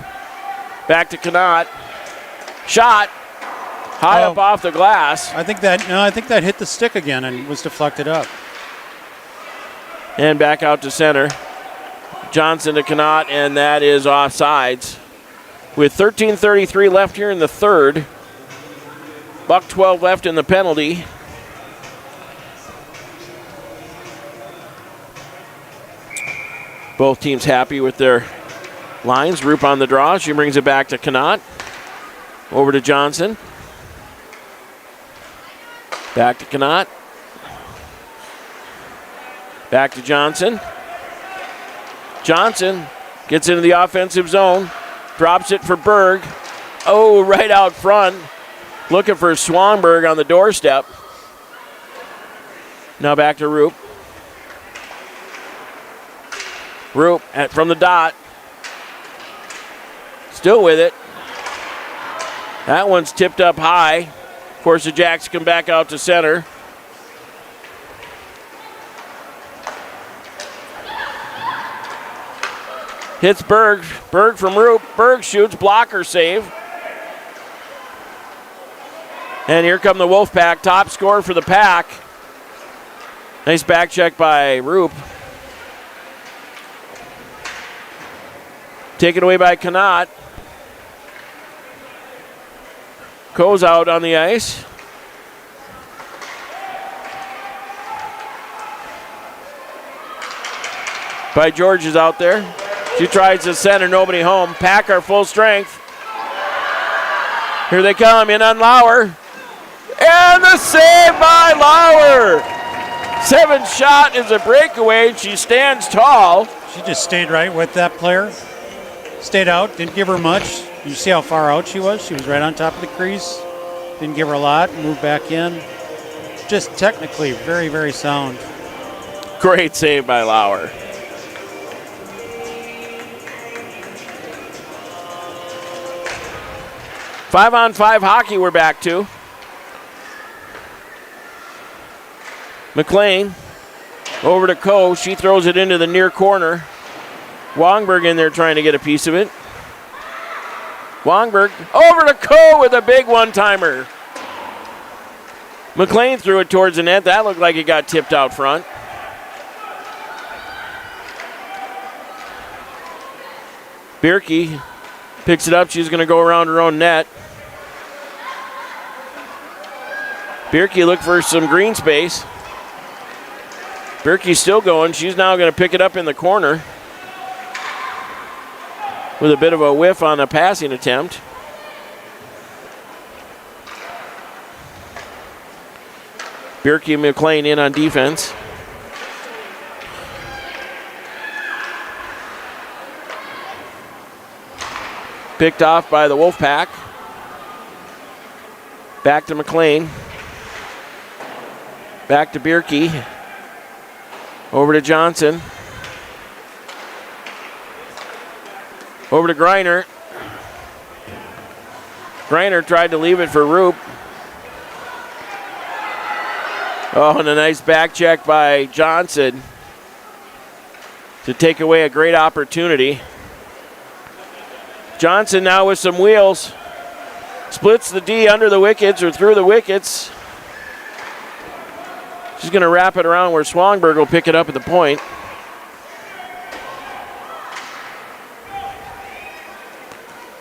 Back to Connaught. Shot. High up off the glass. I think that hit the stick again and was deflected up. And back out to center. Johnson to Connaught, and that is offsides. With 13:33 left here in the third. $1:12 left in the penalty. Both teams happy with their lines. Roop on the draw. She brings it back to Connaught. Over to Johnson. Back to Connaught. Back to Johnson. Johnson gets into the offensive zone. Drops it for Berg. Oh, right out front. Looking for Swanberg on the doorstep. Now back to Roop. Roop from the dot. Still with it. That one's tipped up high. Of course, the Jacks come back out to center. Hits Berg. Berg from Roop. Berg shoots. Blocker save. And here come the Wolfpack. Top scorer for the Pack. Nice back check by Roop. Taken away by Connaught. Goes out on the ice. By George is out there. She tries to center, nobody home. Pack are full strength. Here they come in on Lauer. And the save by Lauer. 7th shot is a breakaway. She stands tall. She just stayed right with that player. Stayed out, didn't give her much. You see how far out she was? She was right on top of the crease. Didn't give her a lot, moved back in. Just technically very, very sound. Great save by Lauer. Five-on-five hockey we're back to. Over to Ko. She throws it into the near corner. Wongberg in there trying to get a piece of it. Wongberg over to Ko with a big one-timer. McLean threw it towards the net. That looked like it got tipped out front. Bierke picks it up. She's going to go around her own net. Bierke looked for some green space. Bierke's still going. She's now going to pick it up in the corner with a bit of a whiff on a passing attempt. Bierke and McLean in on defense. Picked off by the Wolfpack. Back to McLean. Back to Bierke. Over to Johnson. Over to Greiner. Greiner tried to leave it for Roop. Oh, and a nice back check by Johnson to take away a great opportunity. Johnson now with some wheels. Splits the D under the wickets or through the wickets. She's going to wrap it around where Swangberg will pick it up at the point.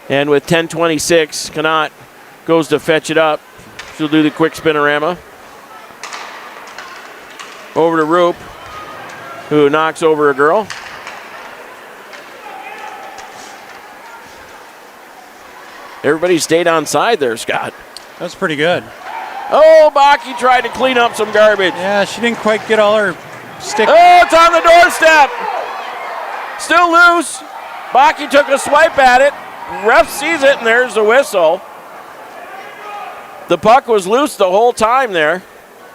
And with 10:26, Connaught goes to fetch it up. She'll do the quick spinorama. Over to Roop, who knocks over a girl. Everybody stayed on side there, Scott. That's pretty good. Oh, Baki tried to clean up some garbage. Yeah, she didn't quite get all her stick. Oh, it's on the doorstep. Still loose. Baki took a swipe at it. Ref sees it, and there's the whistle. The puck was loose the whole time there.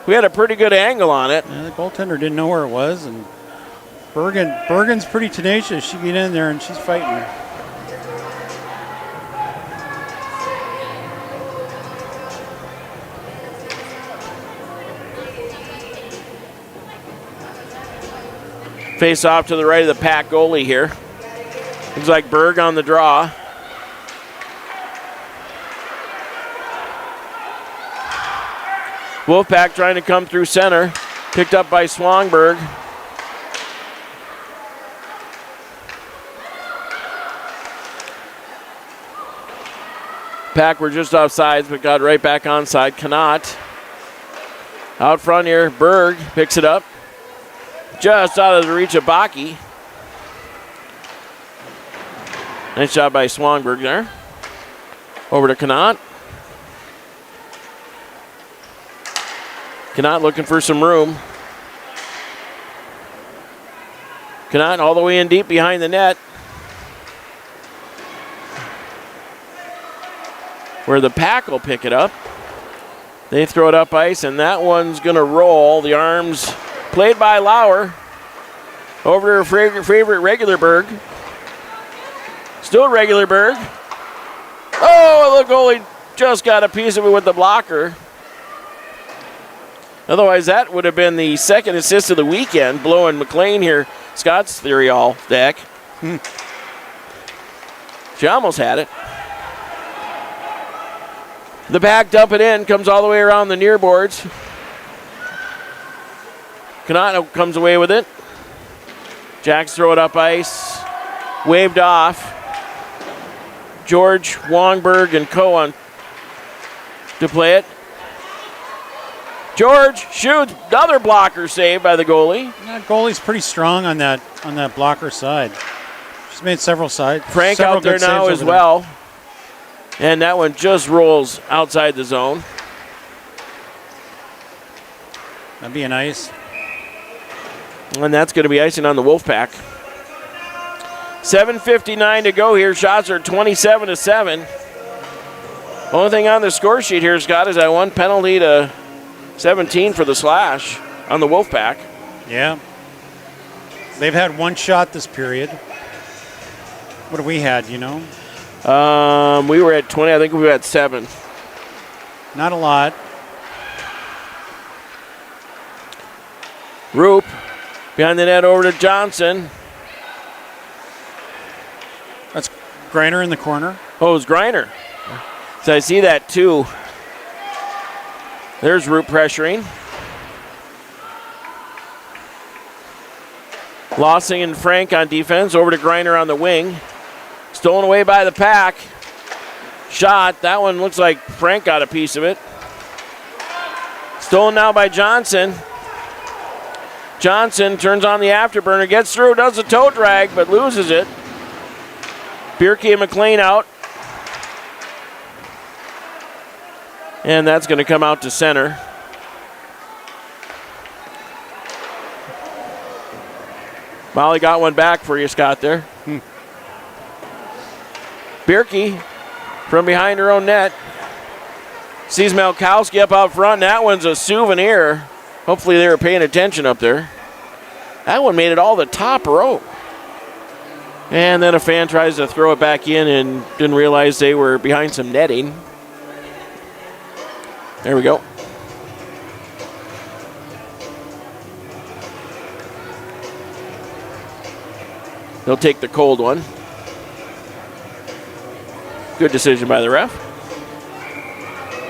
We had a pretty good angle on it. Yeah, the goaltender didn't know where it was, and Bergen's pretty tenacious. She get in there, and she's fighting her. Face off to the right of the pack goalie here. Looks like Berg on the draw. Wolfpack trying to come through center. Picked up by Swangberg. Pack were just off sides, but got right back onside. Connaught. Out front here, Berg picks it up. Just out of the reach of Baki. Nice job by Swangberg there. Over to Connaught. Connaught looking for some room. Connaught all the way in deep behind the net. Where the Pack will pick it up. They throw it up ice, and that one's going to roll. The arms played by Lauer. Over to her favorite Regularberg. Still Regularberg. Oh, the goalie just got a piece of it with the blocker. Otherwise, that would have been the second assist of the weekend, blowing McLean here. Scott's theory all deck. She almost had it. The Pack dump it in, comes all the way around the near boards. Connaught comes away with it. Jacks throw it up ice. Waved off. George, Wongberg, and Ko on to play it. George shoots, another blocker save by the goalie. That goalie's pretty strong on that blocker side. She's made several Frank out there now as well. And that one just rolls outside the zone. That'd be an ice. And that's going to be icing on the Wolfpack. 7:59 to go here. Shots are 27-7. Only thing on the score sheet here, Scott, is that one penalty to 17 for the Slash on the Wolfpack. Yeah. They've had one shot this period. What have we had, you know? We were at 20. I think we were at 7. Not a lot. Roop Behind the net over to Johnson. That's Griner in the corner. Oh, it's Griner. So I see that too. There's Root pressuring. Lossing and Frank on defense. Over to Griner on the wing. Stolen away by the Pack. Shot. That one looks like Frank got a piece of it. Stolen now by Johnson. Johnson turns on the afterburner, gets through, does a toe drag, but loses it. Bierke and McLean out. And that's going to come out to center. Molly got one back for you, Scott, there. Bierke from behind her own net. Sees Malkowski up out front, and that one's a souvenir. Hopefully they were paying attention up there. That one made it all the top row. And then a fan tries to throw it back in and didn't realize they were behind some netting. There we go. They'll take the cold one. Good decision by the ref.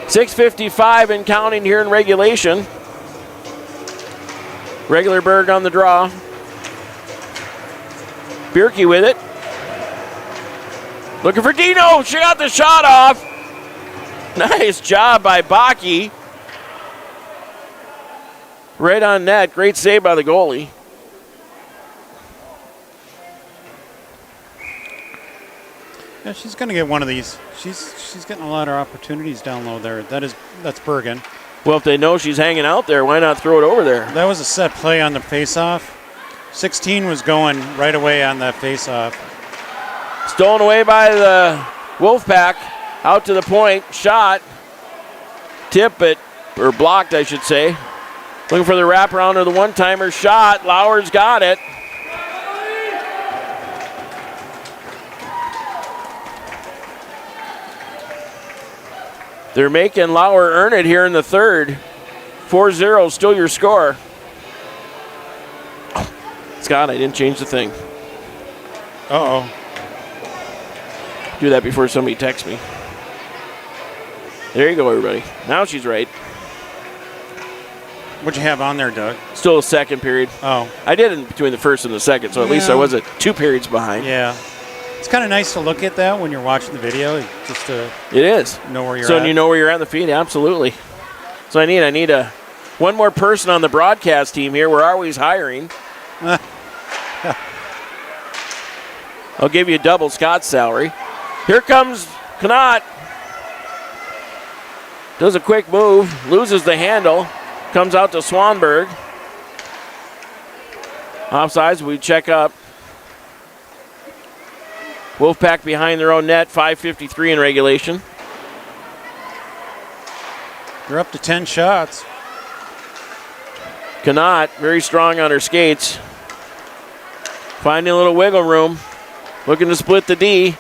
6:55 and counting here in regulation. Regularberg on the draw. Bierke with it. Looking for Dino. She got the shot off. Nice job by Baki. Right on net. Great save by the goalie. Yeah, she's going to get one of these. She's getting a lot of opportunities down low there. That's Bergen. Well, if they know she's hanging out there, why not throw it over there? That was a set play on the faceoff. 16 was going right away on that faceoff. Stolen away by the Wolfpack. Out to the point. Shot. Tip it, or blocked, I should say. Looking for the wraparound or the one-timer. Shot. Lauer's got it. They're making Lauer earn it here in the third. 4-0, still your score. Oh, Scott, I didn't change the thing. Uh-oh. Do that before somebody texts me. There you go, everybody. Now she's right. What'd you have on there, Doug? Still a second period. Oh. I did in between the first and the second, so at least I wasn't 2 periods behind. Yeah. It's kind of nice to look at that when you're watching the video, just to It is. know where you're So at. you know where you're at in the feed, absolutely. So I need one more person on the broadcast team here. We're always hiring. I'll give you double Scott's salary. Here comes Knott. Does a quick move, loses the handle, comes out to Swanberg. Offsides, we check up. Wolfpack behind their own net, 5:53 in regulation. You're up to 10 shots. Knott, very strong on her skates. Finding a little wiggle room. Looking to split the D.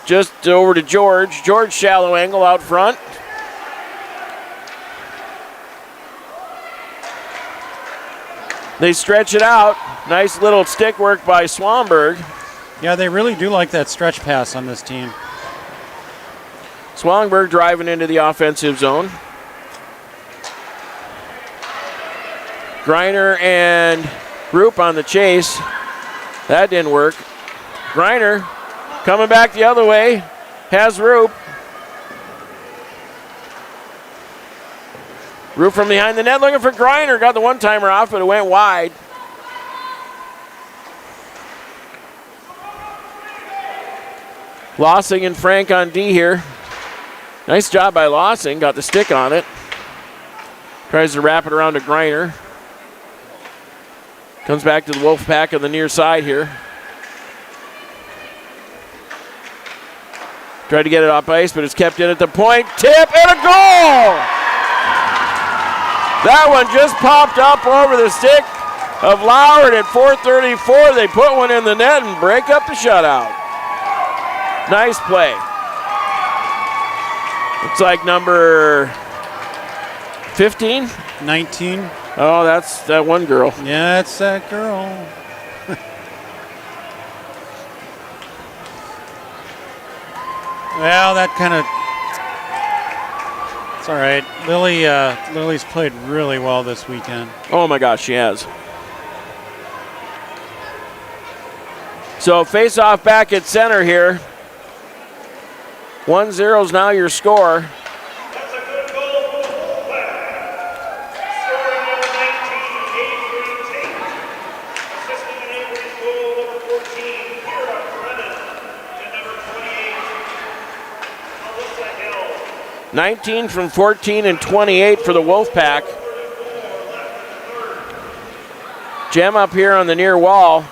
Just over to George. George shallow angle out front. They stretch it out. Nice little stick work by Swanberg. Yeah, they really do like that stretch pass on this team. Swanberg driving into the offensive zone. Griner and Roop on the chase. That didn't work. Griner coming back the other way. Has Roop. Roop from behind the net looking for Griner. Got the one-timer off, but it went wide. Lossing and Frank on D here. Nice job by Lossing. Got the stick on it. Tries to wrap it around to Griner. Comes back to the Wolfpack on the near side here. Tried to get it off ice, but it's kept in at the point. Tip and a goal! That one just popped up over the stick of Lauer, and at 4:34 they put one in the net and break up the shutout. Nice play. Looks like number 15? 19. Oh, that's that one girl. Yeah, it's that girl. Well, that kind of. It's all right. Lily's played really well this weekend. Oh my gosh, she has. So face off back at center here. 1-0 is now your score. That's a good goal for the Wolfpack. Scoring number 19, Avery Tate. Assisting in Avery's goal, number 14, Kira Brennan. And number 28, Alyssa Hill. 19 from 14 and 28 for the Wolfpack. Gem up here on the near wall.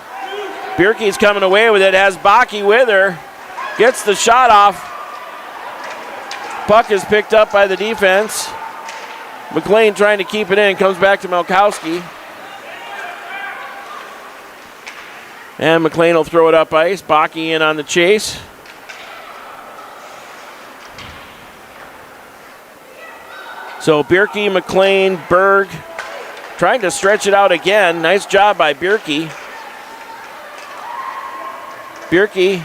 Bierke's coming away with it, has Baki with her. Gets the shot off. Puck is picked up by the defense. McLean trying to keep it in, comes back to Malkowski. And McLean will throw it up ice. Baki in on the chase. So Bierke, McLean, Berg trying to stretch it out again. Nice job by Bierke. Bierke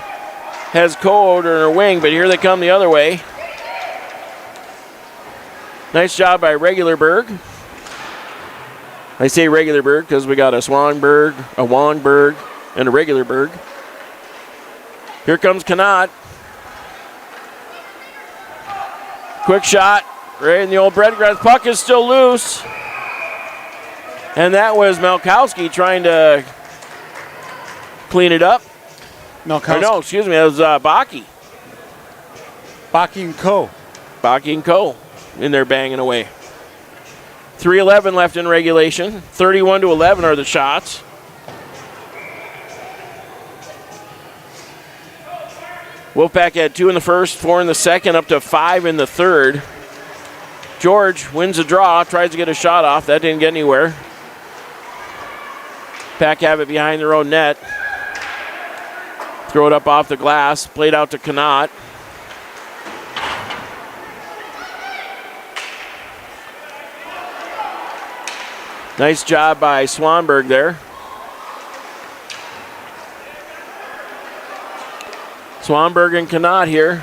has Code in her wing, but here they come the other way. Nice job by Regularberg. I say Regularberg because we got a Swanberg, a Wongberg, and a Regularberg. Here comes Kanat. Quick shot, right in the old breadgrass. Puck is still loose. And that was Malkowski trying to clean it up. Malkowski. No, excuse me, that was Baki. Baki and Co. Baki and Co. in there banging away. 3:11 left in regulation. 31-11 are the shots. Wolfpack had 2 in the first, 4 in the second, up to 5 in the third. George wins a draw, tries to get a shot off. That didn't get anywhere. Pack have it behind their own net. Throw it up off the glass. Played out to Kanat. Nice job by Swanberg there. Swanberg and Kanat here.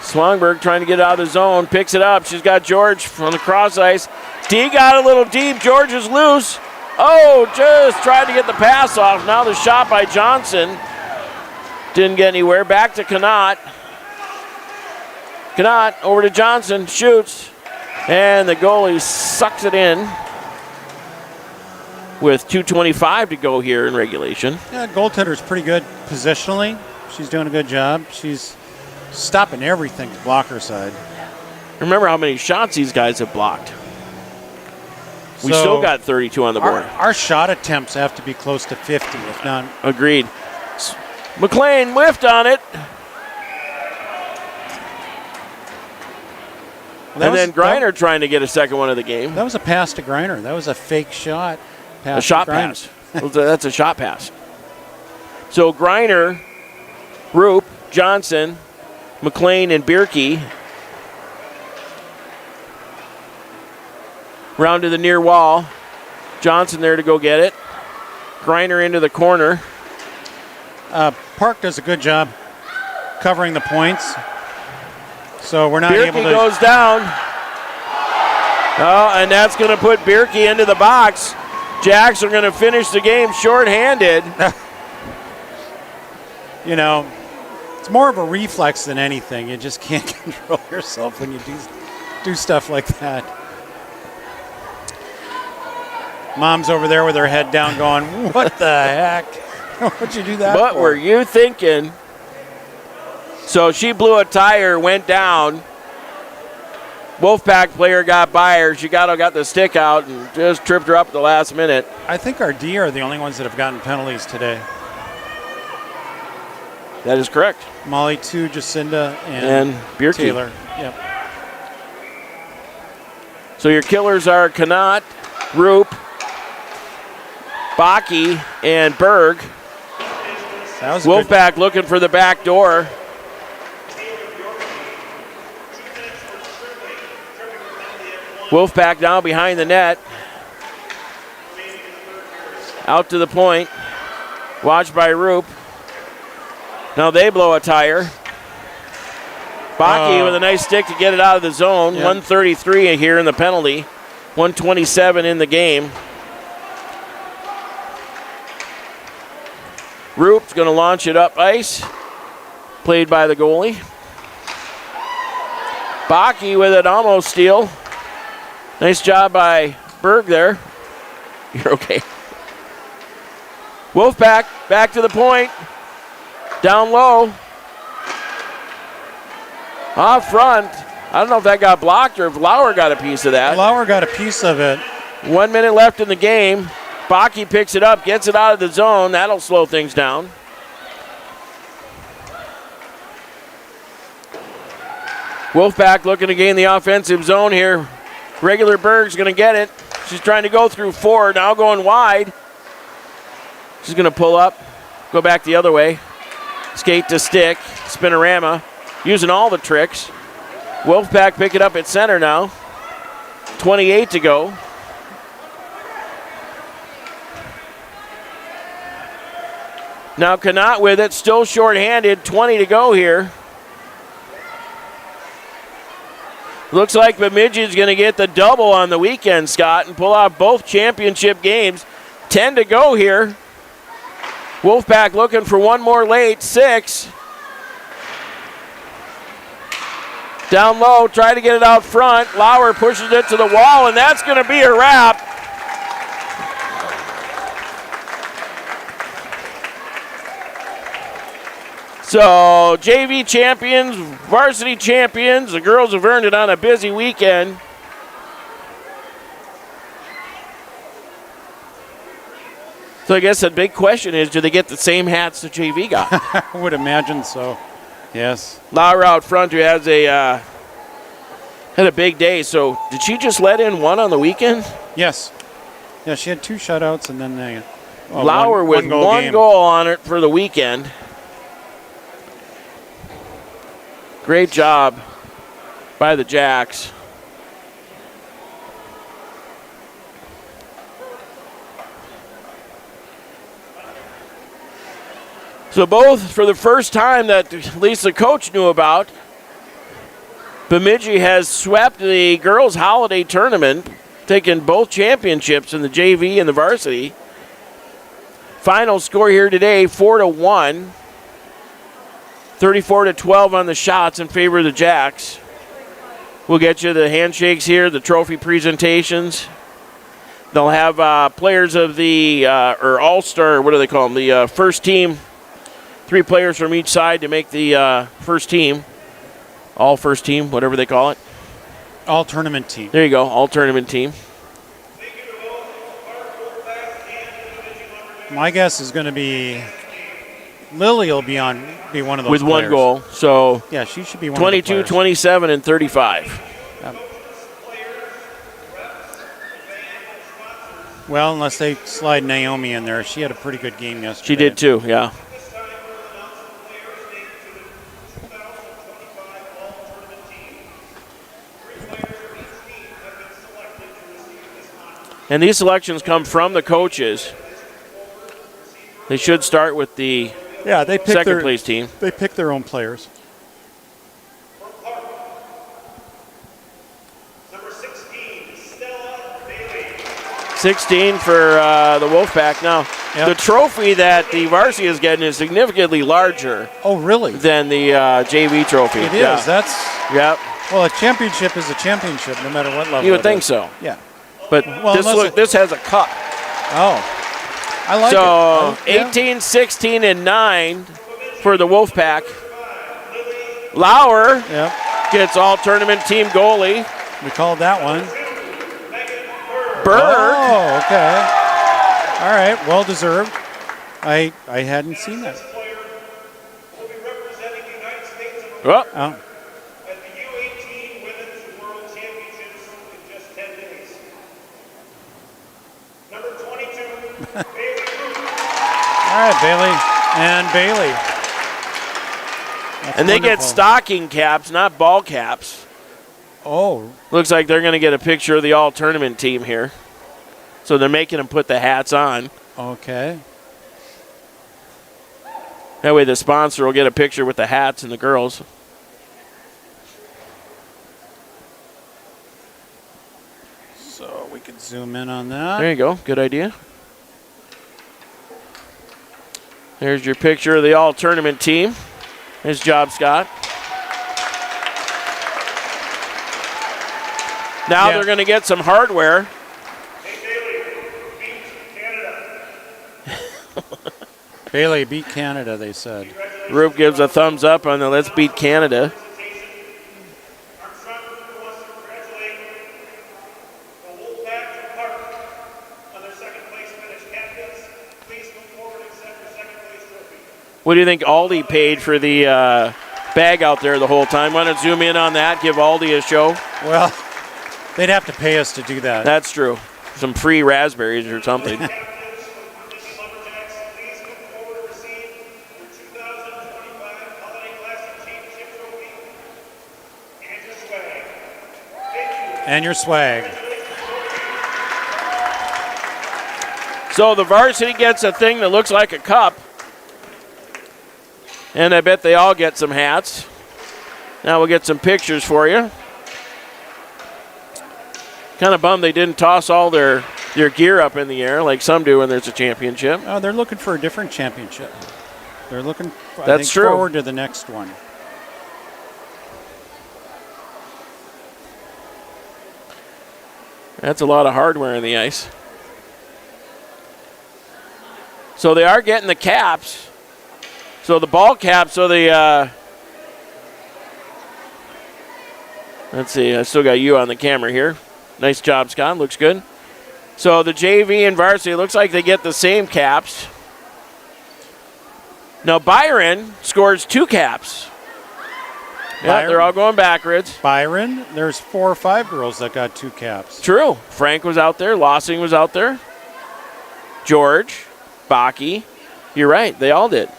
Swanberg trying to get out of the zone. Picks it up. She's got George from the cross ice. D got a little deep. George is loose. Oh, just tried to get the pass off. Now the shot by Johnson. Didn't get anywhere. Back to Kanat. Kanat over to Johnson. Shoots. And the goalie sucks it in with 2:25 to go here in regulation. Yeah, goaltender's pretty good positionally. She's doing a good job. She's stopping everything to block her side. Remember how many shots these guys have blocked. We So still got 32 on the board. Our shot attempts have to be close to 50, if not. Agreed. McLean whiffed on it. And then Griner trying to get a second one of the game. That was a pass to Griner. That was a fake shot. A shot pass. That's a shot pass. So Griner, Roop, Johnson, McLean, and Bierke round to the near wall. Johnson there to go get it. Griner into the corner. Park does a good job covering the points. So we're not Bierke able to. goes down. Oh, and that's going to put Bierke into the box. Jacks are going to finish the game shorthanded. You know, it's more of a reflex than anything. You just can't control yourself when you do stuff like that. Mom's over there with her head down going, what the heck? What'd you do that What for? were you thinking? So she blew a tire, went down. Wolfpack player got by her. She got the stick out and just tripped her up at the last minute. I think our D are the only ones that have gotten penalties today. That is correct. Molly 2, Jacinda, And Bierke. Taylor. Yep. So your killers are Kanat, Roop, Baki, and Berg. That was a good. Wolfpack looking for the back door. Wolfpack now behind the net. Out to the point. Watched by Roop. Now they blow a tire. Baki with a nice stick to get it out of the zone. Yep. 133 here in the penalty. 127 in the game. Roop's going to launch it up ice. Played by the goalie. Baki with it almost steal. Nice job by Berg there. You're okay. Wolfpack back to the point. Down low. Off front. I don't know if that got blocked or if Lauer got a piece of that. Lauer got a piece of it. 1 minute left in the game. Baki picks it up, gets it out of the zone. That'll slow things down. Wolfpack looking to gain the offensive zone here. Regular Berg's going to get it. She's trying to go through 4, now going wide. She's going to pull up, go back the other way. Skate to stick, spinorama, using all the tricks. Wolfpack pick it up at center now. 28 to go. Now Connaught with it, still shorthanded, 20 to go here. Looks like Bemidji is going to get the double on the weekend, Scott, and pull out both championship games. 10 to go here. Wolfpack looking for one more late, 6. Down low, try to get it out front. Lauer pushes it to the wall, and that's going to be a wrap. So, JV champions, varsity champions. The girls have earned it on a busy weekend. So I guess the big question is, do they get the same hats the JV got? I would imagine so. Yes. Lauer out front, who has had a big day. So did she just let in one on the weekend? Yes. Yeah, she had 2 shutouts and then Lauer with one goal on it for the weekend. Great job by the Jacks. So both, for the first time that at least the coach knew about, Bemidji has swept the girls' holiday tournament, taking both championships in the JV and the varsity. Final score here today, 4-1. 34-12 on the shots in favor of the Jacks. We'll get you the handshakes here, the trophy presentations. They'll have players of the, or all-star, what do they call them, the first team. 3 players from each side to make the first team. All first team, whatever they call it. All tournament team. There you go, all tournament team. My guess is going to be Lily will be one of those with players. One goal. So yeah, she should be one 22, of the players. 27, and 35. Well, unless they slide Naomi in there. She had a pretty good game yesterday. She did too, yeah. And these selections come from the coaches. They should start with the they pick second place team. They pick their own players. Number 16, Stella Bailey. 16 for the Wolfpack. Now, the trophy that the varsity is getting is significantly larger. Oh, really? Than the JV trophy. It is. That's. Yep. Well, a championship is a championship, no matter what level. You would think so. Yeah. But this has a cup. Oh. I like it. So 18, 16, and 9 for the Wolfpack. Lauer gets all tournament team goalie. We called that one. Berg. Oh, okay. All right, well deserved. I hadn't seen that. Oh. At the U18 Women's World Championships in just 10 days. Number 22, Bailey Root. All right, Bailey. And Bailey. That's And they get wonderful. stocking caps, not ball caps. Oh, Looks like they're going to get a picture of the all-tournament team here. So they're making them put the hats on. okay. That way the sponsor will get a picture with the hats and the girls. So we can zoom in on that. There you go. Good idea. There's your picture of the all-tournament team. Nice job, Scott. Now they're going to get some hardware. Bailey beat Canada, they said. Rube gives a thumbs up on the Let's Beat Canada. Armstrong wants to congratulate the Wolfpack and Park on their second place finish. Captains, please come forward and accept your second place trophy. What do you think Aldi paid for the bag out there the whole time? Want to zoom in on that? Give Aldi a show? Well, they'd have to pay us to do that. That's true. Some free raspberries or something. Captains from Bemidji Lumberjacks, please come forward and receive your 2025 Holiday Classic Championship trophy and your swag. Thank you. And your swag. So the varsity gets a thing that looks like a cup. And I bet they all get some hats. Now we'll get some pictures for you. Kind of bummed they didn't toss all their gear up in the air like some do when there's a championship. Oh, they're looking for a different championship. They're looking That's true. forward to the next one. That's a lot of hardware in the ice. So they are getting the caps. So the ball caps, so the, let's see, I still got you on the camera here. Nice job, Scott, looks good. So the JV and varsity, looks like they get the same caps. Now Byron scores 2 caps. Yeah, they're all going backwards. Byron, there's 4 or 5 girls that got 2 caps. True. Frank was out there. Lossing was out there. George, Baki. You're right. They all did.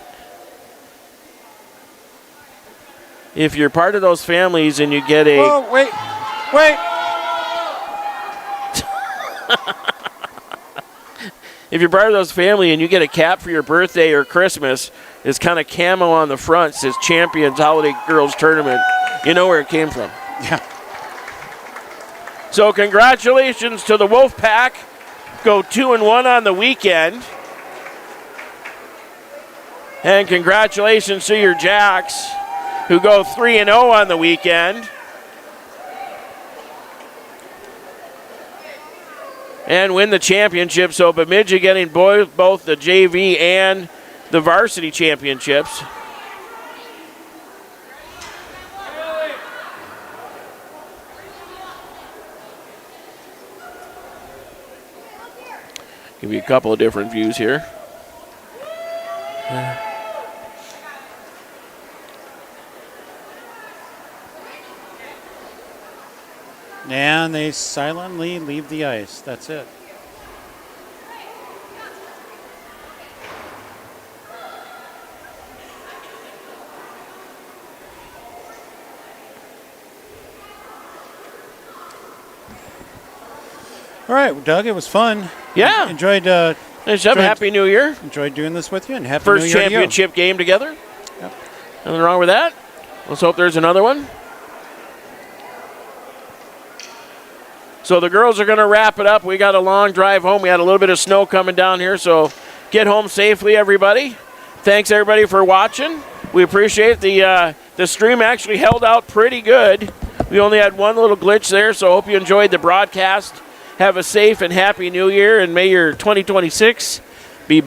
If you're part of those families and you get a... Oh, wait. If you're part of those family and you get a cap for your birthday or Christmas, it's kind of camo on the front, says Champions Holiday Girls Tournament. You know where it came from. Yeah. So congratulations to the Wolfpack. Go 2-1 on the weekend. And congratulations to your Jacks, who go 3-0 on the weekend. And win the championship. So Bemidji getting both the JV and the varsity championships. Give you a couple of different views here. And they silently leave the ice. That's it. All right, Doug, it was fun. Yeah. Enjoyed Nice job. Happy New Year. enjoyed doing this with you, and happy First New Year to you. championship game together. Yep. Nothing wrong with that. Let's hope there's another one. So the girls are going to wrap it up. We got a long drive home. We had a little bit of snow coming down here, so get home safely, everybody. Thanks, everybody, for watching. We appreciate it. The stream actually held out pretty good. We only had one little glitch there, so I hope you enjoyed the broadcast. Have a safe and happy New Year, and may your 2026